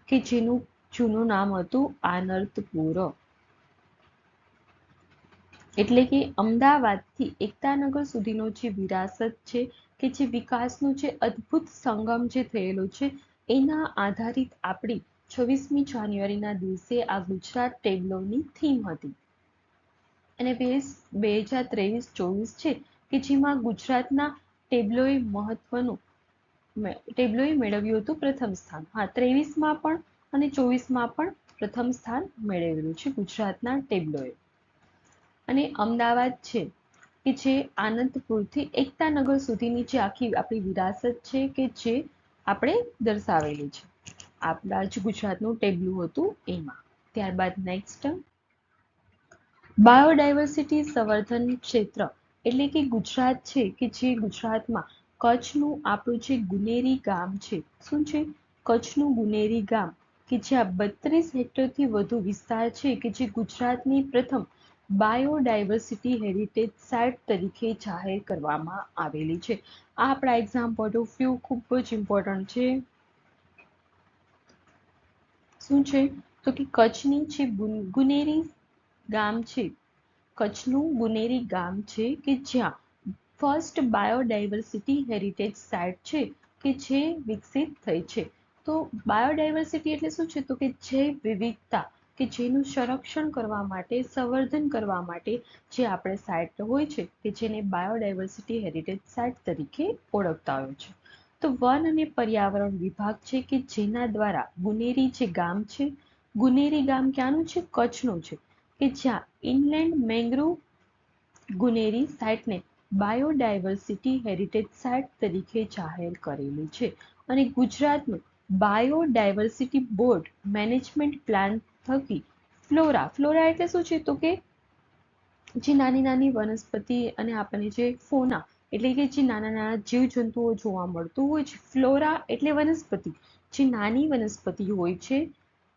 કે જેનું જૂનું નામ હતું આનર્તપુર. એટલે કે અમદાવાદથી એકતાનગર સુધીનો જે વિરાસત છે કે જે વિકાસનો જે અદ્ભુત સંગમ જે થયેલો છે એના આધારિત આપણી 26મી જાન્યુઆરીના દિવસે આ ગુજરાત ટેબલોની થીમ હતી. અને 2023-24 છે કે જેમાં ગુજરાતના ટેબલોએ મેળવ્યું હતું પ્રથમ સ્થાન. હા, 23માં પણ અને 24માં પણ પ્રથમ સ્થાન મેળવેલું છે ગુજરાતના ટેબલોએ. અને અમદાવાદ છે કે જે આનંદપુરથી એકતાનગર સુધીની જે આખી આપણી વિરાસત છે કે જે આપણે દર્શાવેલી છે. આપણા જ ગુજરાતનું ટેબલું હતું એમાં. ત્યારબાદ નેક્સ્ટ બાયોડાયવર્સિટી સંવર્ધન ક્ષેત્ર એટલે કે ગુજરાત છે કે જે ગુજરાતમાં કચ્છનું આપણું જે ગુનેરી ગામ છે. શું છે? કચ્છનું ગુનેરી ગામ કે જ્યાં 32 હેક્ટરથી વધુ વિસ્તાર છે કે જે ગુજરાતની પ્રથમ બાયોડાયવર્સિટી હેરિટેજ સાઇટ તરીકે જાહેર કરવામાં આવેલી છે. આ આપણા એક્ઝામ પોઈન્ટ ઓફ વ્યૂ ખૂબ જ ઇમ્પોર્ટન્ટ છે. શું છે? તો કે કચ્છની જે ગુનેરી ગામ છે, કચ્છનું ગુનેરી ગામ છે કે જ્યાં ફર્સ્ટ બાયોડાયવર્સિટી હેરિટેજ સાઇટ છે કે જે વિકસિત થઈ છે. તો બાયોડાયવર્સિટી એટલે શું છે? તો કે જૈવ વિવિધતા કે જેનું સંરક્ષણ કરવા માટે, સંવર્ધન કરવા માટે જે આપણે સાઇટ હોય છે કે જેને બાયોડાયવર્સિટી હેરિટેજ સાઇટ તરીકે ઓળખતા હોય છે. તો વન અને પર્યાવરણ વિભાગ છે કે જેના દ્વારા ગુનેરી જે ગામ છે, ગુનેરી ગામ ક્યાંનું છે? કચ્છનું છે, કે જ્યાં ઇનલેન્ડ મેંગ્રોવ ગુનેરી સાઇટને બાયોડાયવર્સિટી હેરિટેજ સાઇટ તરીકે જાહેર કરેલી છે. અને ગુજરાતનું બાયોડાયવર્સિટી બોર્ડ મેનેજમેન્ટ પ્લાન થકી ફ્લોરા, ફ્લોરા એટલે શું છે? તો કે જે નાની નાની વનસ્પતિ અને આપણને જે ફોના એટલે કે જે નાના નાના જીવજંતુઓ જોવા મળતું હોય છે. ફ્લોરા એટલે વનસ્પતિ, જે નાની વનસ્પતિ હોય છે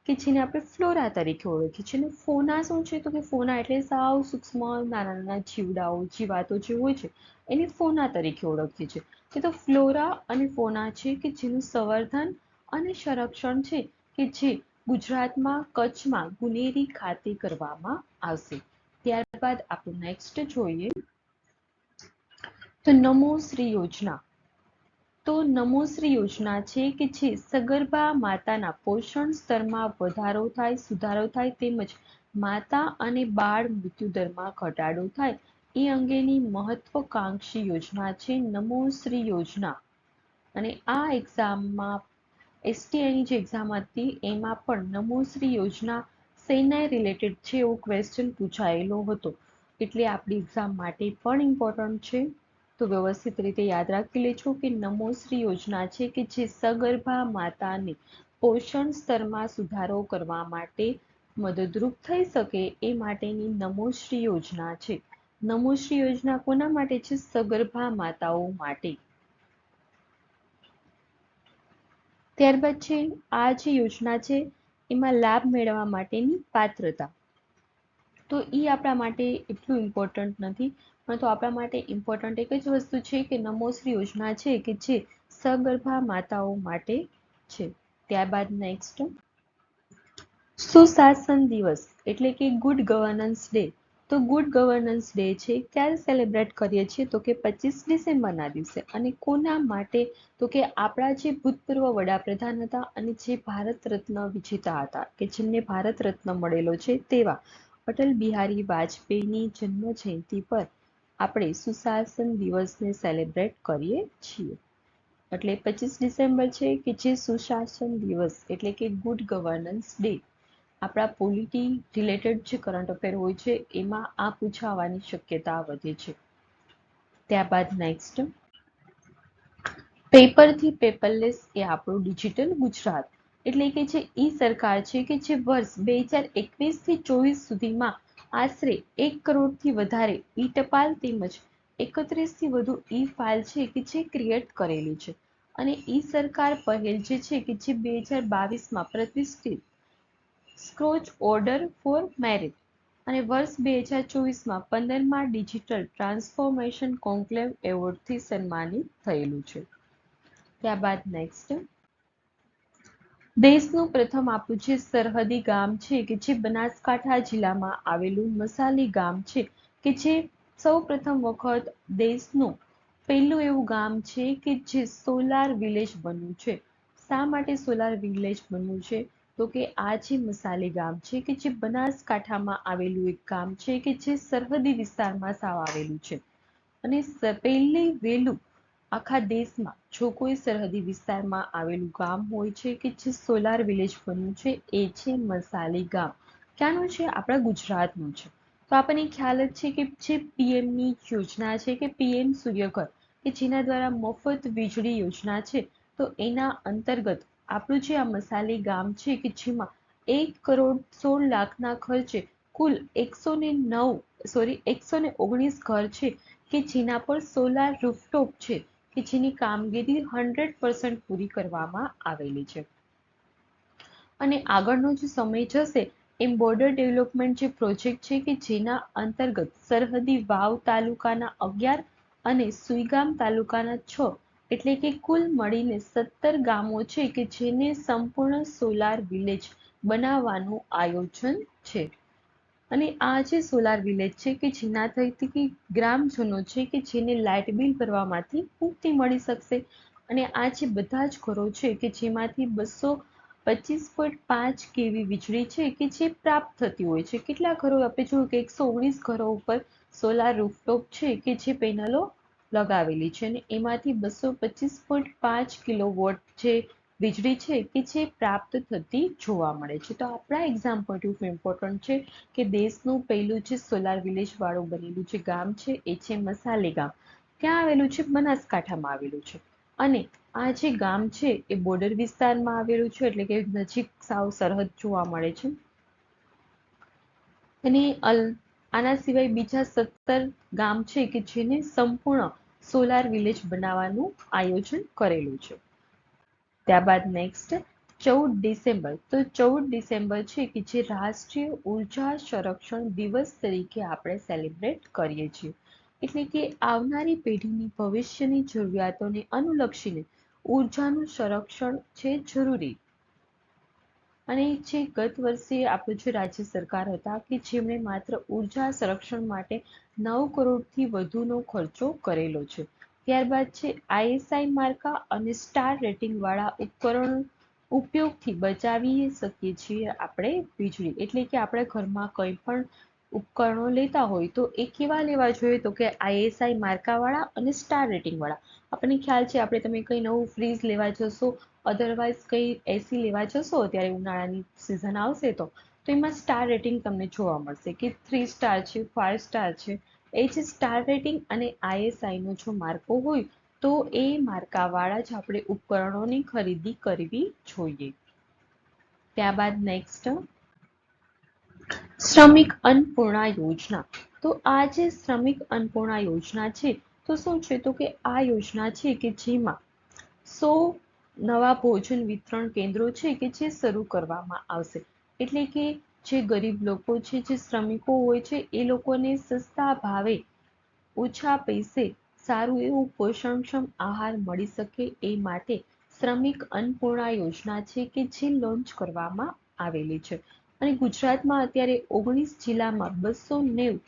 કે જેને આપણે ફ્લોરા તરીકે ઓળખીએ છીએ. અને ફોના શું છે? તો કે ફોના એટલે સાવ સૂક્ષ્મ નાના નાના જીવડાઓ, જીવાતો જે હોય છે એને ફોના તરીકે ઓળખીએ છીએ. કે તો ફ્લોરા અને ફોના છે કે જેનું સંવર્ધન અને સંરક્ષણ છે કે જે ગુજરાતમાં કચ્છમાં ગુનેરી ખાતે કરવામાં આવશે. ત્યારબાદ આપણે નેક્સ્ટ જોઈએ તો નમોશ્રી યોજના. તો નમોશ્રી યોજના છે કે જે સગર્ભા માતાના પોષણ સ્તરમાં વધારો થાય, સુધારો થાય તેમજ માતા અને બાળ મૃત્યુદરમાં ઘટાડો થાય એ અંગેની મહત્વકાંક્ષી યોજના છે નમોશ્રી યોજના. અને આ એક્ઝામમાં STIની જે એક્ઝામ હતી એમાં પણ નમોશ્રી યોજના સેના રિલેટેડ છે એવો ક્વેશ્ચન પૂછાયેલો હતો. એટલે આપણી એક્ઝામ માટે પણ ઇમ્પોર્ટન્ટ છે. તો વ્યવસ્થિત રીતે યાદ રાખી લેજો કે નમોશ્રી યોજના છે કે જે સગર્ભા માતાને પોષણ સ્તરમાં સુધારો કરવા માટે મદદરૂપ થઈ શકે એ માટેની નમોશ્રી યોજના છે. નમોશ્રી યોજના કોના માટે છે? સગર્ભા માતાઓ માટે. ત્યારબાદ છે આ જે યોજના છે એમાં લાભ મેળવવા માટેની પાત્રતા. તો એ આપણા માટે એટલું ઇમ્પોર્ટન્ટ નથી, પરંતુ આપણા માટે ઇમ્પોર્ટન્ટ એક જ વસ્તુ છે કે નમોશ્રી યોજના છે કે જે સગર્ભા માતાઓ માટે છે. ત્યારબાદ નેક્સ્ટ સુશાસન દિવસ એટલે કે ગુડ ગવર્નન્સ ડે. તો ગુડ ગવર્નન્સ ડે છે ક્યારે સેલિબ્રેટ કરીએ છીએ? તો કે 25 ડિસેમ્બરના દિવસે. અને કોના માટે? તો કે આપણા જે ભૂતપૂર્વ વડાપ્રધાન હતા અને જે ભારત રત્ન વિજેતા હતા કે જેમને ભારત રત્ન મળેલો છે તેવા અટલ બિહારી વાજપેયીની જન્મ જયંતિ પર આપણે સુશાસન દિવસને સેલિબ્રેટ કરીએ છીએ. એટલે 25 ડિસેમ્બર છે કે જે સુશાસન દિવસ એટલે કે ગુડ ગવર્નન્સ ડે. આપણા પોલિટી રિલેટેડ જે કરંટ અફેર હોય છે એમાં આ પૂછાવાની શક્યતા વધે છે. ત્યારબાદ નેક્સ્ટ પેપરથી પેપરલેસ એ આપણું ડિજિટલ ગુજરાત. એટલે કે જે ઈ સરકાર છે કે જે વર્ષ 2021 થી 24 સુધીમાં આશરે 1 કરોડથી વધારે ઈ ટપાલ તેમજ 31 થી વધુ ઈ ફાઇલ છે કે જે ક્રિએટ કરેલી છે. અને ઈ સરકાર પહેલ જે છે કે જે 2022માં પ્રતિષ્ઠિત સ્ક્રોચ ઓર્ડર ફોર મેરિટ અને વર્ષ 2024માં 15મા ડિજિટલ ટ્રાન્સફોર્મેશન કોન્ક્લેવ એવોર્ડથી સન્માનિત થયેલું છે. ત્યારબાદ નેક્સ્ટ દેશનું પ્રથમ આપણું જે સરહદી ગામ છે કે જે બનાસકાંઠા જિલ્લામાં આવેલું મસાલી ગામ છે કે જે સૌ પ્રથમ વખત દેશનું પહેલું એવું ગામ છે કે જે સોલાર વિલેજ બન્યું છે. શા માટે સોલાર વિલેજ બન્યું છે? તો કે આ જે મસાલી ગામ છે કે જે બનાસકાંઠામાં આવેલું એક ગામ છે કે જે સરહદી વિસ્તારમાં સાવ આવેલું છે. અને પહેલી વહેલું આખા દેશમાં જો કોઈ સરહદી વિસ્તારમાં આવેલું ગામ હોય છે કે જે સોલાર વિલેજ બન્યું છે એ છે મસાલી ગામ. ક્યાંનું છે? આપણા ગુજરાતનું છે. તો આપણને ખ્યાલ જ છે કે જે પીએમની યોજના છે કે પીએમ સૂર્યઘર કે જેના દ્વારા મફત વીજળી યોજના છે, તો એના અંતર્ગત આપણું જે આ મસાલી ગામ છે કે જેમાં 1,16,00,000ના ખર્ચે કુલ 119 ઘર છે કે જેના પર સોલાર રૂફટોપ છે કે જેની કામગીરી 100% પૂરી કરવામાં આવેલી છે. અને આગળનો જે સમય જશે એમ બોર્ડર ડેવલપમેન્ટ જે પ્રોજેક્ટ છે કે જેના અંતર્ગત સરહદી વાવ તાલુકાના 11 અને સુઈગામ તાલુકાના 6 એટલે કે કુલ મળીને 17 ગામો છે કે જેને સંપૂર્ણ સોલાર વિલેજ બનાવવાનું આયોજન છે. અને આ જે સોલાર વિલેજ છે કે જેના થકી ગ્રામજનો છે કે જેને લાઇટ બિલ ભરવામાંથી મુક્તિ મળી શકશે. અને આ જે બધા જ ઘરો છે કે જેમાંથી 225.5 કેવી વીજળી છે કે જે પ્રાપ્ત થતી હોય છે. કેટલા ઘરો આપણે જોયું કે 119 ઘરો ઉપર સોલાર રૂફટોપ છે કે જે પેનલો લગાવેલી છે અને એમાંથી 225.5 કિલોવોટ જે વીજળી છે કે જે પ્રાપ્ત થતી જોવા મળે છે. તો આપણા એક્ઝામ પોઈન્ટ ઓફ ઇમ્પોર્ટન્ટ છે કે દેશનું પહેલું જે સોલાર વિલેજ વાળું બનેલું જે ગામ છે એ છે મસાલે ગામ. ક્યાં આવેલું છે? બનાસકાંઠામાં આવેલું છે. અને આ જે ગામ છે એ બોર્ડર વિસ્તારમાં આવેલું છે, એટલે કે નજીક સાવ સરહદ જોવા મળે છે. અને આના સિવાય બીજા 17 ગામ છે કે જેને સંપૂર્ણ સોલાર વિલેજ બનાવવાનું આયોજન કરેલું છે. ત્યારબાદ નેક્સ્ટ 14 ડિસેમ્બર. તો 14 ડિસેમ્બર છે કે જે રાષ્ટ્રીય ઉર્જા સંરક્ષણ દિવસ તરીકે આપણે સેલિબ્રેટ કરીએ છીએ. એટલે કે આવનારી પેઢીની ભવિષ્યની જરૂરિયાતોને અનુલક્ષીને ઉર્જાનું સંરક્ષણ છે જરૂરી. અને જે ગત વર્ષે આપણું જે રાજ્ય સરકાર હતા કે જેમણે માત્ર ઉર્જા સંરક્ષણ માટે 9 કરોડથી વધુનો ખર્ચો કરેલો છે. ત્યારબાદ છે ISI માર્કા અને સ્ટાર રેટિંગ વાળા ઉપકરણ ઉપયોગથી બચાવી શકીએ છીએ આપણે વીજળી. એટલે કે આપણે ઘરમાં કંઈ પણ ઉપકરણો લેતા હોય તો એ કેવા લેવા જોઈએ? તો કે ISI માર્કાવાળા અને સ્ટાર રેટિંગ વાળા. આપણને ખ્યાલ છે આપણે તમે કંઈ નવું ફ્રીજ લેવા જશો, અધરવાઇઝ કંઈ એસી લેવા જશો ત્યારે ઉનાળાની સિઝન આવશે તો એમાં સ્ટાર રેટિંગ તમને જોવા મળશે કે 3 સ્ટાર છે, 5 સ્ટાર છે. એ જે સ્ટાર રેટિંગ અને ISI નો જો માર્કો હોય તો એ માર્કાવાળા જ આપણે ઉપકરણોની ખરીદી કરવી જોઈએ. ત્યારબાદ નેક્સ્ટ શ્રમિક અન્નપૂર્ણા યોજના. તો આ જે શ્રમિક અન્નપૂર્ણા યોજના છે તો શું છે? તો કે આ યોજના છે કે જેમાં 100 નવા ભોજન વિતરણ કેન્દ્રો છે કે જે શરૂ કરવામાં આવશે. એટલે કે જે ગરીબ લોકો છે, જે શ્રમિકો હોય છે, એ લોકોને સસ્તા ભાવે ઓછા પૈસે સારું એવું પોષણક્ષમ આહાર મળી શકે એ માટે શ્રમિક અન્નપૂર્ણા યોજના છે કે જે લોન્ચ કરવામાં આવેલી છે. અને ગુજરાતમાં અત્યારે 19 જિલ્લામાં 290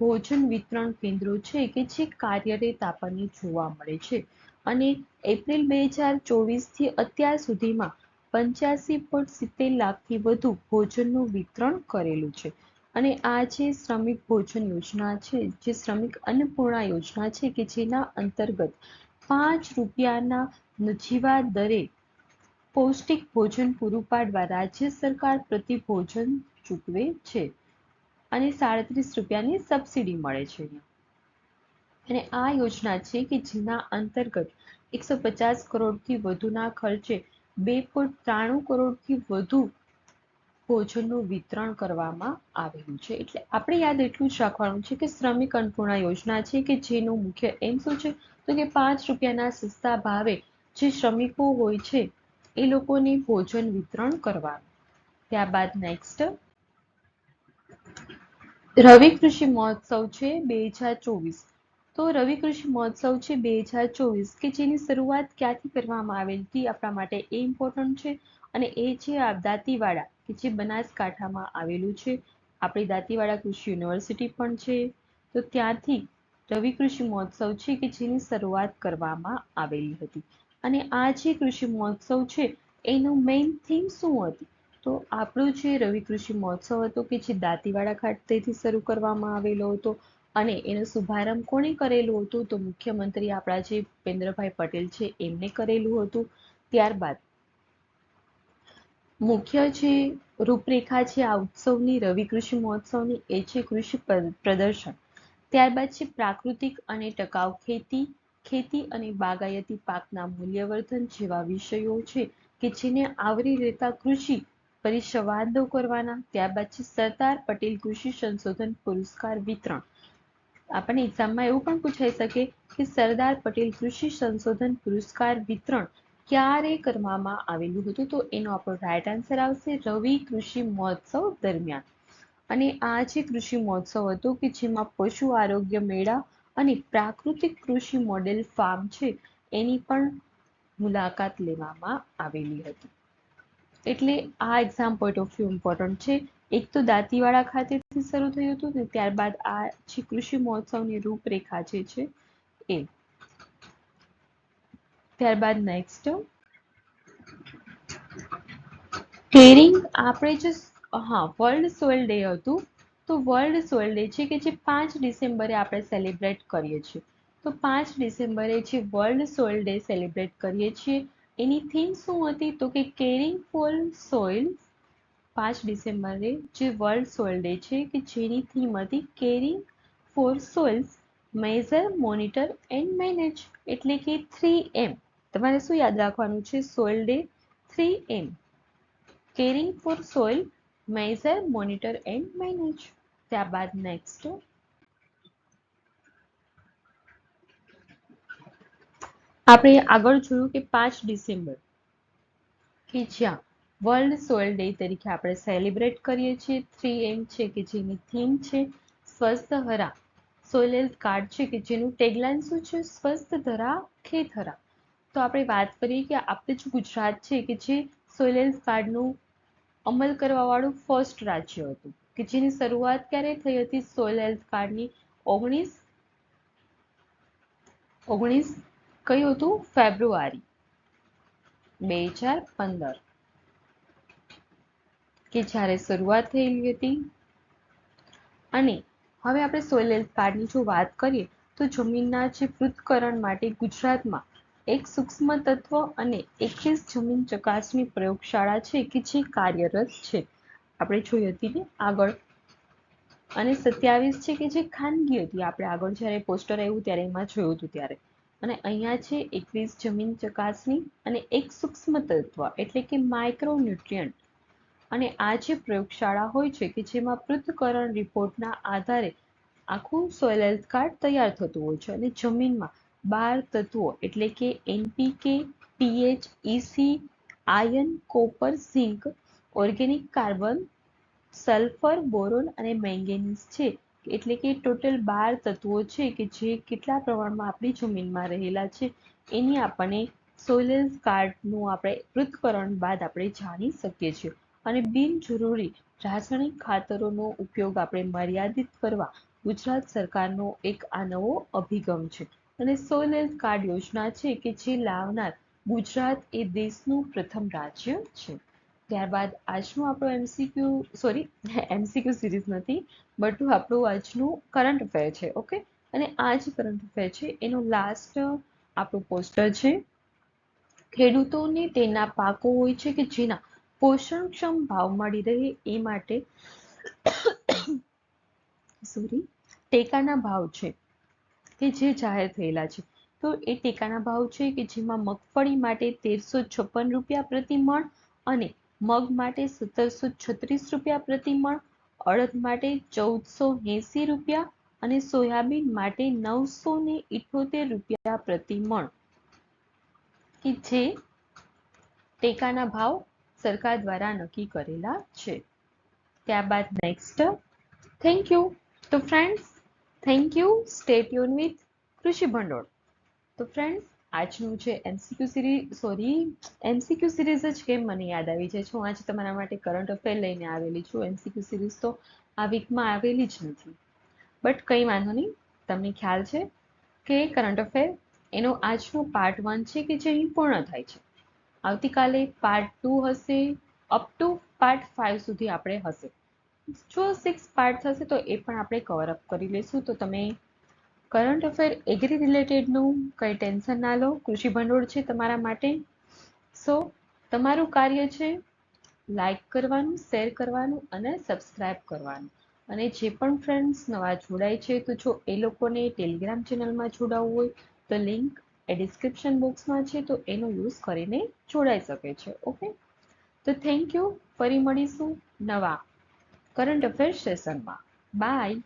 ભોજન વિતરણ કેન્દ્રો છે કે જે કાર્યરત આપણને જોવા મળે છે. અને એપ્રિલ 2024થી અત્યાર સુધીમાં 85.70 લાખથી વધુ ભોજનનું વિતરણ કરેલું છે. અને આ જે શ્રમિક ભોજન યોજના છે, જે શ્રમિક અન્નપૂર્ણા યોજના છે કે જેના અંતર્ગત 5 રૂપિયાના નજીવા દરે પૌષ્ટિક ભોજન પૂરું પાડવા રાજ્ય સરકાર પ્રતિ ભોજન ચૂકવે છે. અને 37 રૂપિયાની સબસિડી મળે છે. અને આ યોજના છે કે જેના અંતર્ગત 150 કરોડથી વધુના ખર્ચે 2.93 કરોડથી વધુ ભોજનનું વિતરણ કરવામાં આવેલું છે. એટલે આપણે યાદ એટલું જ રાખવાનું છે કે શ્રમિક અન્નપૂર્ણા યોજના છે કે જેનું મુખ્ય એમ શું છે? તો કે 5 રૂપિયાના સસ્તા ભાવે જે શ્રમિકો હોય છે એ લોકોને ભોજન વિતરણ કરવાનું. ત્યારબાદ નેક્સ્ટ રવિ કૃષિ મહોત્સવ છે 2024. તો રવિ કૃષિ મહોત્સવ છે 2024 કે જેની શરૂઆત ક્યાંથી કરવામાં આવેલી હતી આપણા માટે એ ઇમ્પોર્ટન્ટ છે. અને એ છે આ દાંતીવાડા કે જે બનાસકાંઠામાં આવેલું છે. આપણી દાંતીવાડા કૃષિ યુનિવર્સિટી પણ છે. તો ત્યાંથી રવિ કૃષિ મહોત્સવ છે કે જેની શરૂઆત કરવામાં આવેલી હતી. અને આ જે કૃષિ મહોત્સવ છે એનું મેઇન થીમ શું હતી? તો આપણું જે રવિ કૃષિ મહોત્સવ હતો કે જે દાંતીવાડા ખાતેથી શરૂ કરવામાં આવેલો હતો. અને એનો શુભારંભ કોણે કરેલું હતું? તો મુખ્યમંત્રી આપણા જે ભૂપેન્દ્રભાઈ પટેલ છે એમને કરેલું હતું. ત્યારબાદ મુખ્ય જે રૂપરેખા છે આ ઉત્સવની રવિ કૃષિ મહોત્સવની એ છે કૃષિ પ્રદર્શન. ત્યારબાદ છે પ્રાકૃતિક અને ટકાઉ ખેતી, ખેતી અને બાગાયતી પાકના મૂલ્યવર્ધન જેવા વિષયો છે કે જેને આવરી લેતા કૃષિ પરિસંવાદો કરવાના. ત્યારબાદ છે સરદાર પટેલ કૃષિ સંશોધન પુરસ્કાર વિતરણ. આપણને એક્ઝામમાં એવું પણ પૂછાઈ શકે કે સરદાર પટેલ કૃષિ સંશોધન પુરસ્કાર વિતરણ ક્યારે કરવામાં આવેલું હતું? તો એનો આપણો રાઈટ આન્સર આવશે રવિ કૃષિ મહોત્સવ દરમિયાન. અને આ જે કૃષિ મહોત્સવ હતો કે જેમાં પશુ આરોગ્ય મેળા અને પ્રાકૃતિક કૃષિ મોડેલ ફાર્મ છે એની પણ મુલાકાત લેવામાં આવેલી હતી. એટલે આ exam point of view important છે. એક તો દાંતીવાડા ખાતેથી શરૂ થયું હતું ને ત્યારબાદ આ જે કૃષિ મહોત્સવની રૂપરેખા જે છે એ. ત્યારબાદ નેક્સ્ટ કેરિંગ, આપણે જે વર્લ્ડ સોઇલ ડે હતું, તો વર્લ્ડ સોઇલ ડે છે કે જે 5 ડિસેમ્બરે આપણે સેલિબ્રેટ કરીએ છીએ. તો 5 ડિસેમ્બરે જે વર્લ્ડ સોઇલ ડે સેલિબ્રેટ કરીએ છીએ એની થીમ શું હતી? તો કે કેરિંગ ફોર સોઇલ. 5 ડિસેમ્બરે જે વર્લ્ડ સોઇલ ડે છે કે જેની થીમ હતી caring for soils, measure, monitor and manage, એટલે કે 3M. તમારે શું યાદ રાખવાનું છે? Soil day 3M. Caring for soil, measure, monitor and manage. ત્યારબાદ નેક્સ્ટ આપણે આગળ જોયું કે 5 ડિસેમ્બર કે જ્યાં વર્લ્ડ સોઇલ ડે તરીકે આપણે સેલિબ્રેટ કરીએ છીએ. 3M છે કે જેની થીમ છે સ્વસ્થ હરા. સોઇલ હેલ્થ કાર્ડ છે કે જેનું ટેગલાઇન શું છે? સ્વસ્થ ધરા ખેતરા. તો આપણે વાત કરીએ કે આપણે જે ગુજરાત છે કે જે સોઇલ હેલ્થ કાર્ડનું અમલ કરવા વાળું ફર્સ્ટ રાજ્ય હતું, કે જેની શરૂઆત ક્યારે થઈ હતી સોઇલ હેલ્થ કાર્ડની? 19 કયું હતું? ફેબ્રુઆરી 2015 કે જ્યારે શરૂઆત થયેલી હતી. અને હવે આપણે સોઇલ હેલ્થ કાર્ડની જો વાત કરીએ તો જમીનના જે પૃથ્થકરણ માટે ગુજરાતમાં એક સૂક્ષ્મ તત્વ અને 21 જમીન ચકાસણી પ્રયોગશાળા છે કે જે કાર્યરત છે. આપણે જોઈ હતી ને આગળ. અને 27 છે કે જે ખાનગી હતી. આપણે આગળ જ્યારે પોસ્ટર આવ્યું ત્યારે એમાં જોયું હતું ત્યારે. અને અહીંયા છે 21 જમીન ચકાસણી અને એક સૂક્ષ્મ તત્વ એટલે કે માઇક્રોન્યુટ્રિયન્ટ. અને આ જે પ્રયોગશાળા હોય છે કે જેમાં પૃથ્થકરણ રિપોર્ટના આધારે આખું સોઇલ હેલ્થ કાર્ડ તૈયાર થતું હોય છે. અને જમીનમાં 12 તત્વો એટલે કે NPK, pH, EC, iron, copper, zinc, organic carbon, sulphur, boron અને મેંગેનીઝ છે, એટલે કે ટોટલ 12 તત્વો છે કે જે કેટલા પ્રમાણમાં આપણી જમીનમાં રહેલા છે એની આપણને સોઇલ હેલ્થ કાર્ડનું આપણે પૃથ્થકરણ બાદ આપણે જાણી શકીએ છીએ. અને બિનજરૂરી રાસાયણિક ખાતરોનો ઉપયોગ આપણે મર્યાદિત કરવા ગુજરાત સરકારનો એક આ નવો અભિગમ છે. અને સોઇલ હેલ્થ કાર્ડ યોજના છે કે જે લાવનાર ગુજરાત એ દેશનું પ્રથમ રાજ્ય છે. ત્યારબાદ આજનું આપણું એમસીક્યુ સિરીઝ નથી, બટ આપણું આજનું કરંટ અફેર છે. ઓકે, અને આ જે કરંટ અફેર છે એનો લાસ્ટ આપણું પોસ્ટર છે. ખેડૂતોને તેના પાકો હોય છે કે જેના પોષણક્ષમ ભાવ મળી રહે એ માટે ટેકાના ભાવ છે કે જે જાહેર થયેલા છે. તો એ ટેકાના ભાવ છે કે જેમાં મગફળી માટે 1356 રૂપિયા પ્રતિ મણ અને મગ માટે 1736 રૂપિયા પ્રતિ મણ, અડદ માટે 1480 રૂપિયા અને સોયાબીન માટે 978 રૂપિયા પ્રતિ મણ, કે જે ટેકાના ભાવ સરકાર દ્વારા નક્કી કરેલા છે. ત્યારબાદ નેક્સ્ટ થેન્ક યુ. તો friends, thank you. Stay tune with કૃષિ ભંડોળ. તો ફ્રેન્ડ્સ, આજનું છે એમસીક્યુ સિરીઝ જ કેમ મને યાદ આવી જાય છે. હું આજે તમારા માટે કરંટ અફેર લઈને આવેલી છું. એમસીક્યુ સિરીઝ તો આ વીકમાં આવેલી જ નથી, બટ કંઈ વાંધો નહીં. તમને ખ્યાલ છે કે કરંટ અફેર એનો આજનો પાર્ટ 1 છે કે જે અહીં પૂર્ણ થાય છે. આવતીકાલે પાર્ટ 2 હશે, અપ ટુ પાર્ટ 5 સુધી આપણે હશે. જો 6 પાર્ટ થશે તો એ પણ આપણે કવર અપ કરી લઈશું. તો તમે કરંટ અફેર એગ્રી રિલેટેડનું કંઈ ટેન્શન ના લો. કૃષિ ભંડોળ છે તમારા માટે. સો તમારું કાર્ય છે લાઈક કરવાનું, શેર કરવાનું અને સબસ્ક્રાઇબ કરવાનું. અને જે પણ ફ્રેન્ડ્સ નવા જોડાય છે તો જો એ લોકોને ટેલિગ્રામ ચેનલમાં જોડાવવું હોય તો લિંક એ ડિસ્ક્રિપ્શન બોક્સમાં છે, તો એનો યુઝ કરીને જોડાઈ શકે છે. ઓકે, તો થેન્ક યુ. ફરી મળીશું નવા કરંટ અફેર સેશનમાં. બાય.